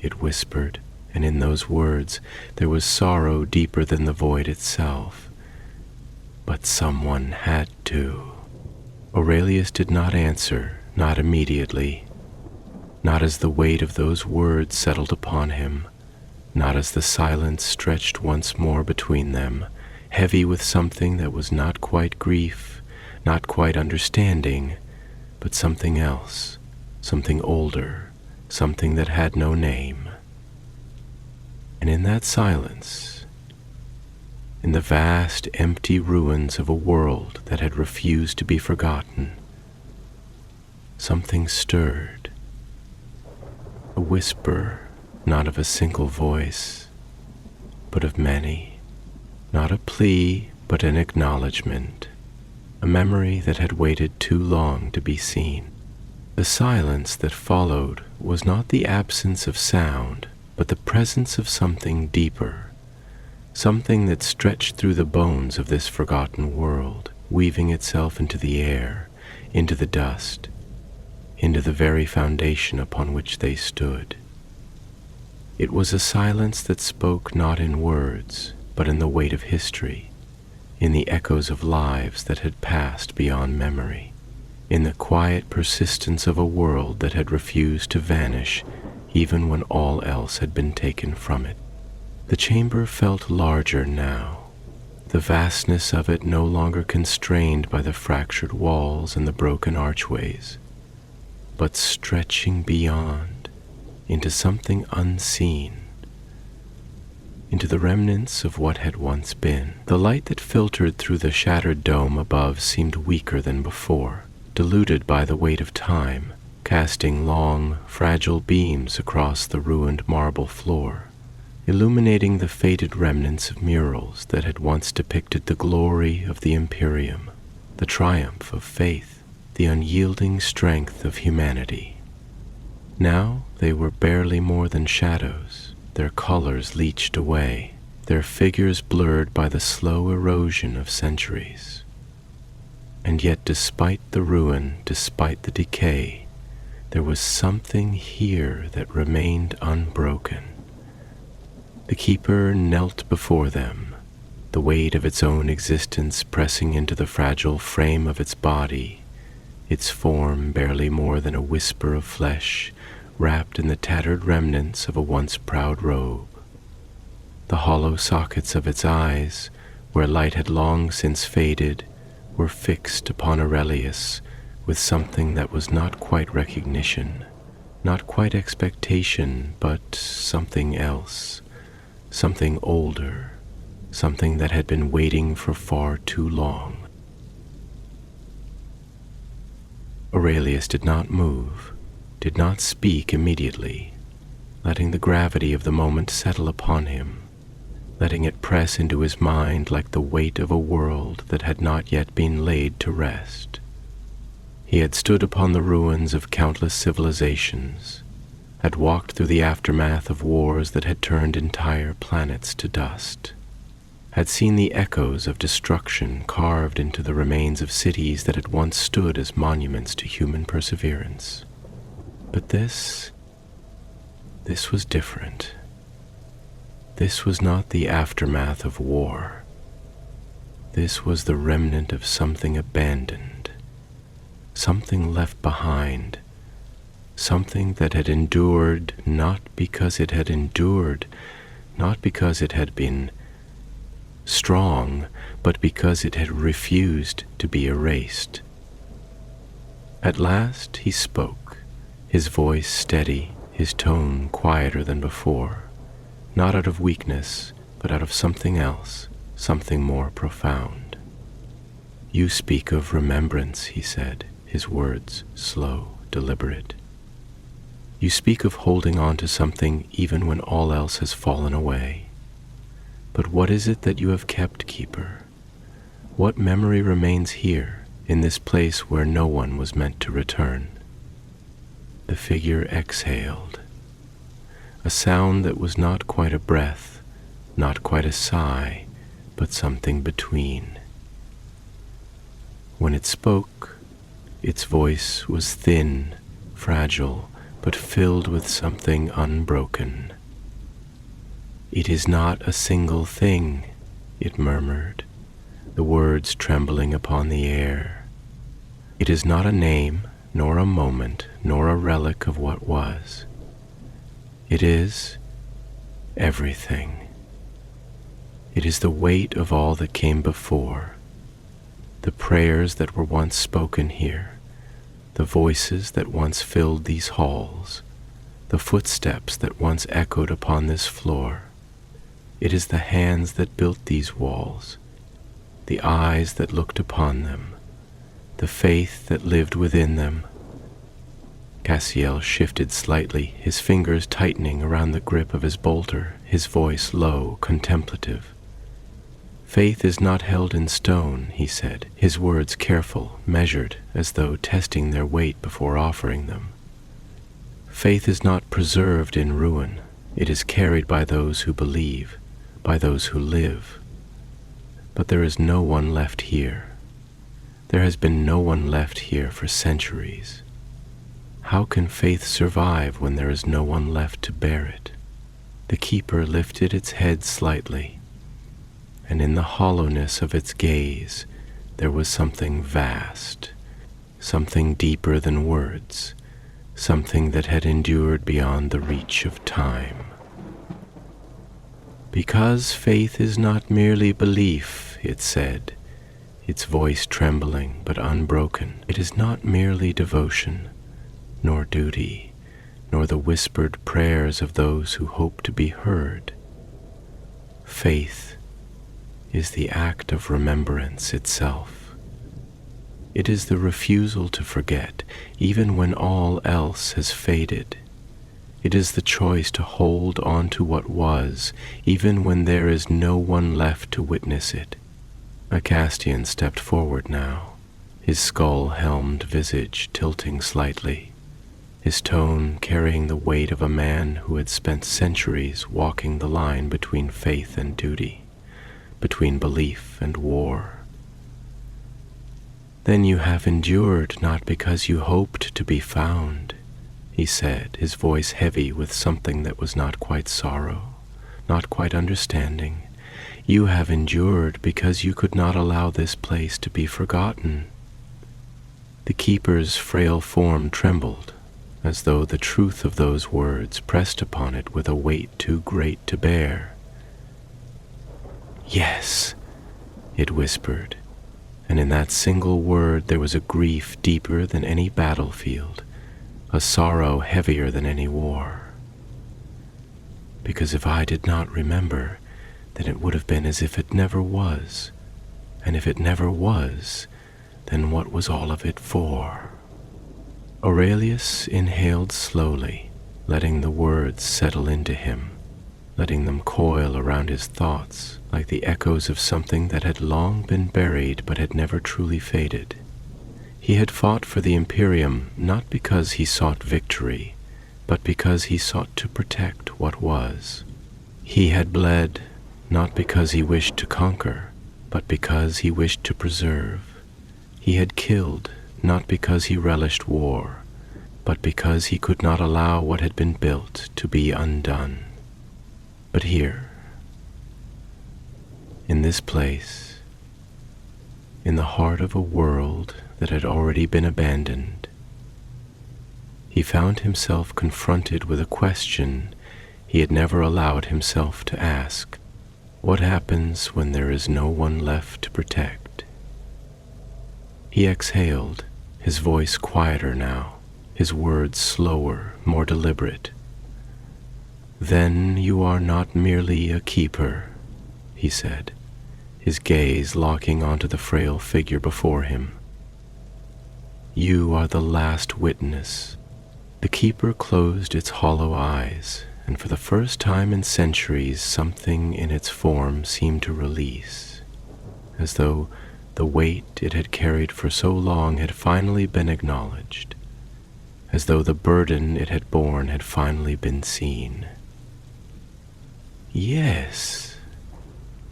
it whispered, and in those words there was sorrow deeper than the void itself. But someone had to. Aurelius did not answer, not immediately, not as the weight of those words settled upon him, not as the silence stretched once more between them, heavy with something that was not quite grief, not quite understanding, but something else, something older, something that had no name. And in that silence, in the vast, empty ruins of a world that had refused to be forgotten, something stirred. A whisper, not of a single voice, but of many. Not a plea, but an acknowledgement. A memory that had waited too long to be seen. The silence that followed was not the absence of sound, but the presence of something deeper. Something that stretched through the bones of this forgotten world, weaving itself into the air, into the dust, into the very foundation upon which they stood. It was a silence that spoke not in words, but in the weight of history, in the echoes of lives that had passed beyond memory, in the quiet persistence of a world that had refused to vanish even when all else had been taken from it. The chamber felt larger now, the vastness of it no longer constrained by the fractured walls and the broken archways, but stretching beyond into something unseen, into the remnants of what had once been. The light that filtered through the shattered dome above seemed weaker than before, diluted by the weight of time, casting long, fragile beams across the ruined marble floor, illuminating the faded remnants of murals that had once depicted the glory of the Imperium, the triumph of faith, the unyielding strength of humanity. Now they were barely more than shadows, their colors leached away, their figures blurred by the slow erosion of centuries. And yet, despite the ruin, despite the decay, there was something here that remained unbroken. The Keeper knelt before them, the weight of its own existence pressing into the fragile frame of its body, its form barely more than a whisper of flesh, wrapped in the tattered remnants of a once proud robe. The hollow sockets of its eyes, where light had long since faded, were fixed upon Aurelius with something that was not quite recognition, not quite expectation, but something else, something older, something that had been waiting for far too long. Aurelius did not move, did not speak immediately, letting the gravity of the moment settle upon him, letting it press into his mind like the weight of a world that had not yet been laid to rest. He had stood upon the ruins of countless civilizations, had walked through the aftermath of wars that had turned entire planets to dust, had seen the echoes of destruction carved into the remains of cities that had once stood as monuments to human perseverance. But this was different. This was not the aftermath of war. This was the remnant of something abandoned, something left behind, something that had endured not because it had endured, not because it had been strong, but because it had refused to be erased. At last he spoke, his voice steady, his tone quieter than before, not out of weakness, but out of something else, something more profound. "You speak of remembrance," he said, his words slow, deliberate. "You speak of holding on to something even when all else has fallen away. But what is it that you have kept, Keeper? What memory remains here, in this place where no one was meant to return?" The figure exhaled, a sound that was not quite a breath, not quite a sigh, but something between. When it spoke, its voice was thin, fragile, but filled with something unbroken. "It is not a single thing," it murmured, the words trembling upon the air. "It is not a name, nor a moment, nor a relic of what was. It is everything. It is the weight of all that came before, the prayers that were once spoken here, the voices that once filled these halls, the footsteps that once echoed upon this floor. It is the hands that built these walls, the eyes that looked upon them, the faith that lived within them." Cassiel shifted slightly, his fingers tightening around the grip of his bolter, his voice low, contemplative. "Faith is not held in stone," he said, his words careful, measured, as though testing their weight before offering them. "Faith is not preserved in ruin. It is carried by those who believe, by those who live. But there is no one left here. There has been no one left here for centuries. How can faith survive when there is no one left to bear it?" The Keeper lifted its head slightly, and in the hollowness of its gaze there was something vast, something deeper than words, something that had endured beyond the reach of time. "Because faith is not merely belief," it said, its voice trembling but unbroken. "It is not merely devotion, nor duty, nor the whispered prayers of those who hope to be heard. Faith is the act of remembrance itself. It is the refusal to forget, even when all else has faded. It is the choice to hold on to what was, even when there is no one left to witness it. Acastian stepped forward now, his skull-helmed visage tilting slightly, his tone carrying the weight of a man who had spent centuries walking the line between faith and duty, between belief and war. "Then you have endured not because you hoped to be found," he said, his voice heavy with something that was not quite sorrow, not quite understanding. "You have endured because you could not allow this place to be forgotten." The keeper's frail form trembled, as though the truth of those words pressed upon it with a weight too great to bear. "Yes," it whispered, and in that single word there was a grief deeper than any battlefield, a sorrow heavier than any war. "Because if I did not remember, then it would have been as if it never was, and if it never was, then what was all of it for?" Aurelius inhaled slowly, letting the words settle into him, letting them coil around his thoughts like the echoes of something that had long been buried but had never truly faded. He had fought for the Imperium not because he sought victory, but because he sought to protect what was. He had bled not because he wished to conquer, but because he wished to preserve. He had killed not because he relished war, but because he could not allow what had been built to be undone. But here, in this place, in the heart of a world that had already been abandoned, he found himself confronted with a question he had never allowed himself to ask. What happens when there is no one left to protect? He exhaled, his voice quieter now, his words slower, more deliberate. "Then you are not merely a keeper," he said, his gaze locking onto the frail figure before him. "You are the last witness." The keeper closed its hollow eyes, and for the first time in centuries something in its form seemed to release, as though the weight it had carried for so long had finally been acknowledged, as though the burden it had borne had finally been seen. "Yes,"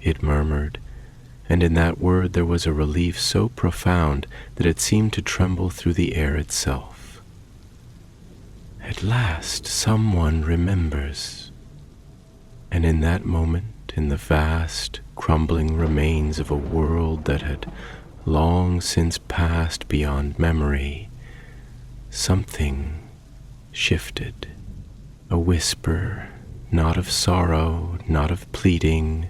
it murmured, and in that word there was a relief so profound that it seemed to tremble through the air itself. "At last someone remembers." And in that moment, in the vast, crumbling remains of a world that had long since passed beyond memory, something shifted. A whisper, not of sorrow, not of pleading,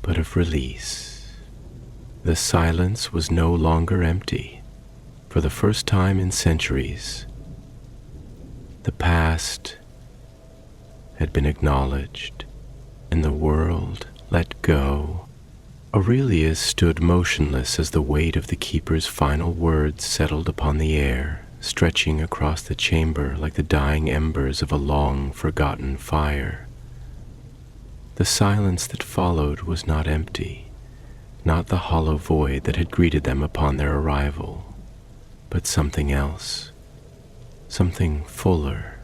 but of release. The silence was no longer empty. For the first time in centuries, the past had been acknowledged, and the world let go. Aurelius stood motionless as the weight of the keeper's final words settled upon the air, stretching across the chamber like the dying embers of a long-forgotten fire. The silence that followed was not empty, not the hollow void that had greeted them upon their arrival, but something else, something fuller,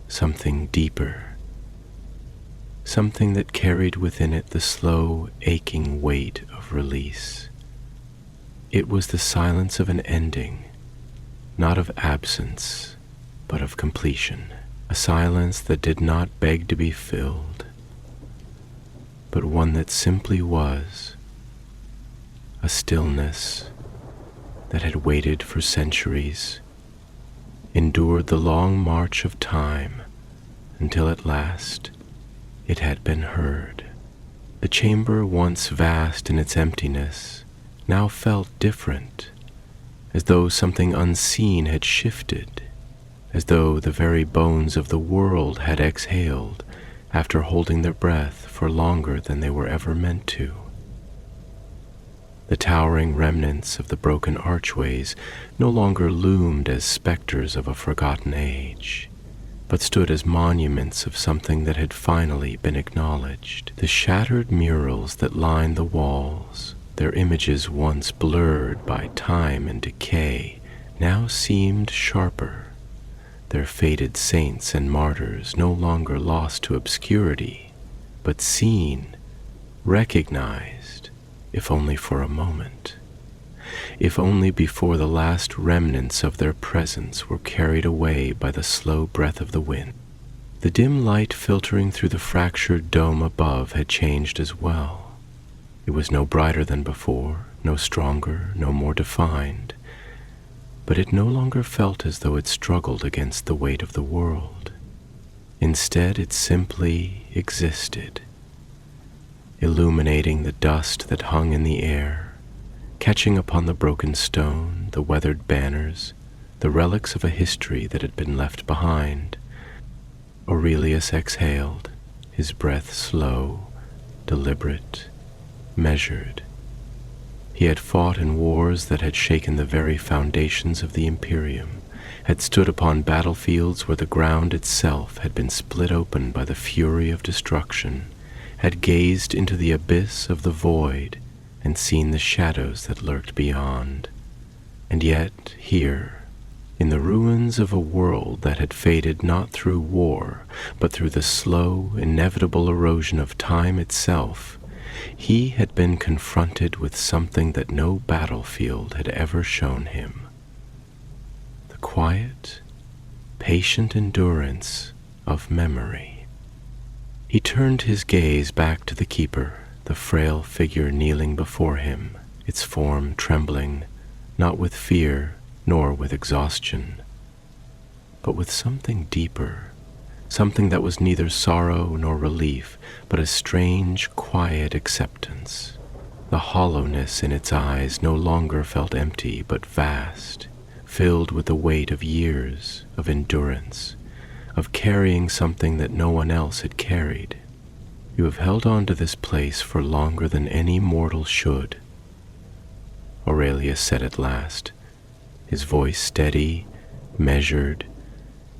something deeper, something that carried within it the slow, aching weight of release. It was the silence of an ending, not of absence, but of completion, a silence that did not beg to be filled, but one that simply was, a stillness that had waited for centuries, endured the long march of time, until at last it had been heard. The chamber, once vast in its emptiness, now felt different, as though something unseen had shifted, as though the very bones of the world had exhaled after holding their breath for longer than they were ever meant to. The towering remnants of the broken archways no longer loomed as specters of a forgotten age, but stood as monuments of something that had finally been acknowledged. The shattered murals that lined the walls, their images once blurred by time and decay, now seemed sharper, their faded saints and martyrs no longer lost to obscurity, but seen, recognized, if only for a moment, if only before the last remnants of their presence were carried away by the slow breath of the wind. The dim light filtering through the fractured dome above had changed as well. It was no brighter than before, no stronger, no more defined, but it no longer felt as though it struggled against the weight of the world. Instead, it simply existed, illuminating the dust that hung in the air, catching upon the broken stone, the weathered banners, the relics of a history that had been left behind. Aurelius exhaled, his breath slow, deliberate, measured. He had fought in wars that had shaken the very foundations of the Imperium, had stood upon battlefields where the ground itself had been split open by the fury of destruction, had gazed into the abyss of the void and seen the shadows that lurked beyond. And yet, here, in the ruins of a world that had faded not through war, but through the slow, inevitable erosion of time itself, he had been confronted with something that no battlefield had ever shown him. The quiet, patient endurance of memory. He turned his gaze back to the keeper, the frail figure kneeling before him, its form trembling, not with fear nor with exhaustion, but with something deeper, something that was neither sorrow nor relief, but a strange, quiet acceptance. The hollowness in its eyes no longer felt empty, but vast, filled with the weight of years, of endurance, of carrying something that no one else had carried. You have held on to this place for longer than any mortal should, Aurelius said at last, his voice steady, measured,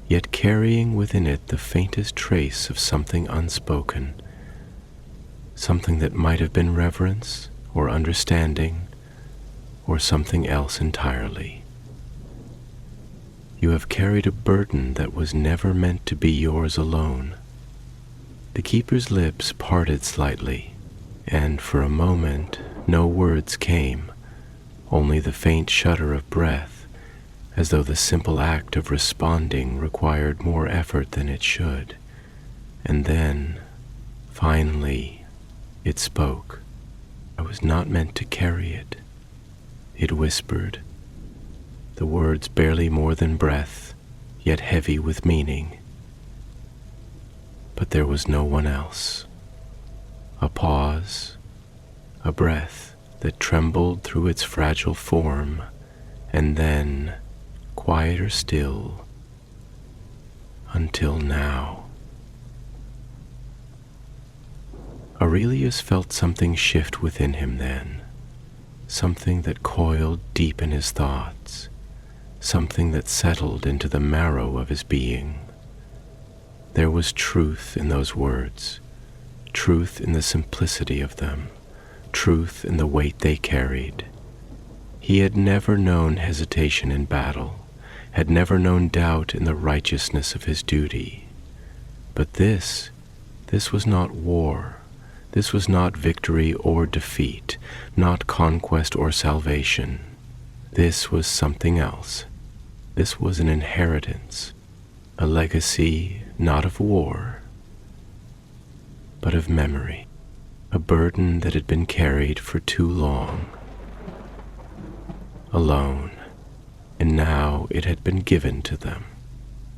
yet carrying within it the faintest trace of something unspoken, something that might have been reverence or understanding or something else entirely. You have carried a burden that was never meant to be yours alone. The keeper's lips parted slightly, and for a moment no words came, only the faint shudder of breath, as though the simple act of responding required more effort than it should. And then, finally, it spoke. I was not meant to carry it, it whispered, the words barely more than breath, yet heavy with meaning. But there was no one else. A pause, a breath that trembled through its fragile form, and then, quieter still, until now. Aurelius felt something shift within him then, something that coiled deep in his thoughts, something that settled into the marrow of his being. There was truth in those words, truth in the simplicity of them, truth in the weight they carried. He had never known hesitation in battle, had never known doubt in the righteousness of his duty. But this was not war. This was not victory or defeat, not conquest or salvation. This was something else. This was an inheritance, a legacy not of war, but of memory, a burden that had been carried for too long, alone, and now it had been given to them.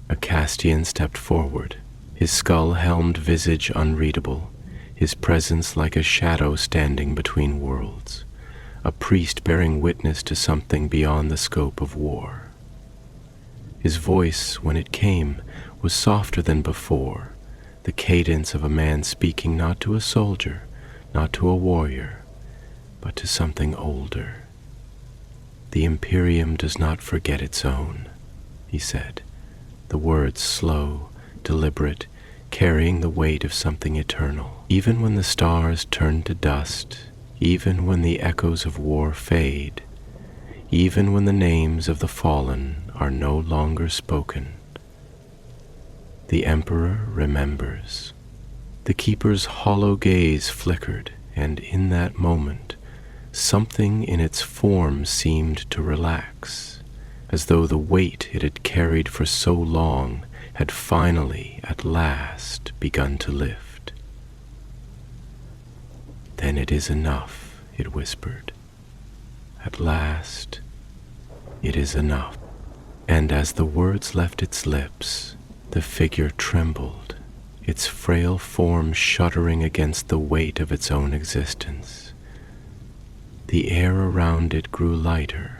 A Castian stepped forward, his skull-helmed visage unreadable, his presence like a shadow standing between worlds, a priest bearing witness to something beyond the scope of war. His voice, when it came, was softer than before, the cadence of a man speaking not to a soldier, not to a warrior, but to something older. The Imperium does not forget its own, he said, the words slow, deliberate, carrying the weight of something eternal. Even when the stars turn to dust, even when the echoes of war fade, even when the names of the fallen are no longer spoken, the Emperor remembers. The Keeper's hollow gaze flickered, and in that moment, something in its form seemed to relax, as though the weight it had carried for so long had finally, at last, begun to lift. "Then it is enough," it whispered. "At last, it is enough." And as the words left its lips, the figure trembled, its frail form shuddering against the weight of its own existence. The air around it grew lighter,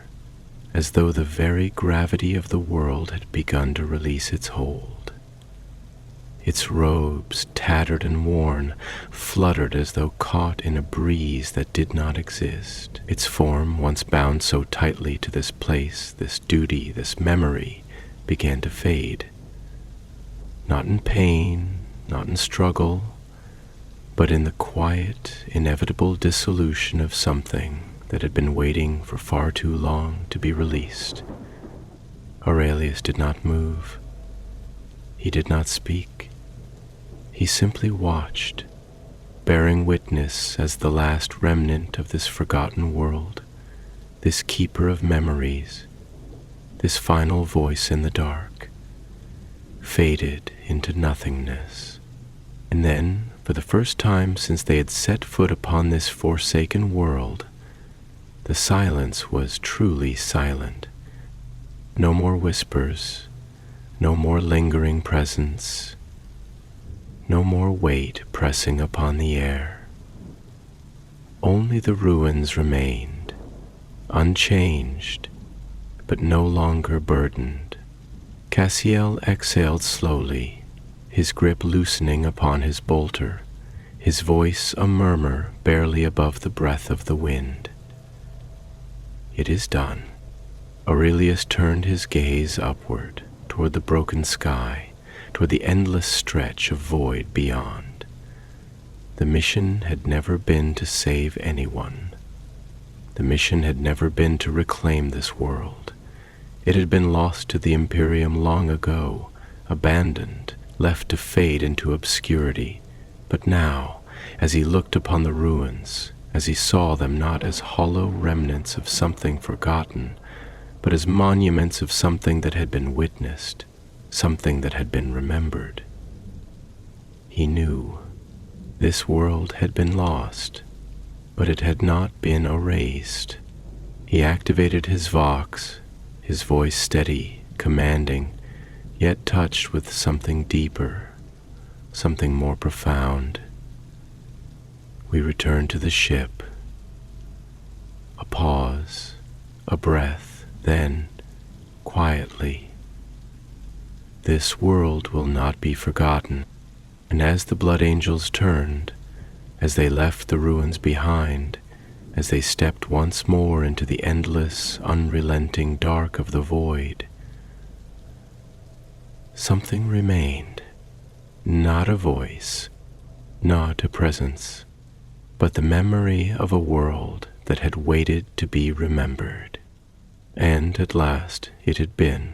as though the very gravity of the world had begun to release its hold. Its robes, tattered and worn, fluttered as though caught in a breeze that did not exist. Its form, once bound so tightly to this place, this duty, this memory, began to fade. Not in pain, not in struggle, but in the quiet, inevitable dissolution of something that had been waiting for far too long to be released. Aurelius did not move. He did not speak. He simply watched, bearing witness as the last remnant of this forgotten world, this keeper of memories, this final voice in the dark, faded into nothingness. And then, for the first time since they had set foot upon this forsaken world, the silence was truly silent. No more whispers, no more lingering presence, no more weight pressing upon the air. Only the ruins remained, unchanged, but no longer burdened. Cassiel exhaled slowly, his grip loosening upon his bolter, his voice a murmur barely above the breath of the wind. "It is done." Aurelius turned his gaze upward, toward the broken sky, toward the endless stretch of void beyond. The mission had never been to save anyone. The mission had never been to reclaim this world. It had been lost to the Imperium long ago, abandoned, left to fade into obscurity. But now, as he looked upon the ruins, as he saw them not as hollow remnants of something forgotten, but as monuments of something that had been witnessed, something that had been remembered, he knew this world had been lost, but it had not been erased. He activated his vox, his voice steady, commanding, yet touched with something deeper, something more profound. We returned to the ship. A pause, a breath, then, quietly, "This world will not be forgotten." And as the blood angels turned, as they left the ruins behind, as they stepped once more into the endless, unrelenting dark of the void, something remained. Not a voice, not a presence, but the memory of a world that had waited to be remembered. And at last it had been.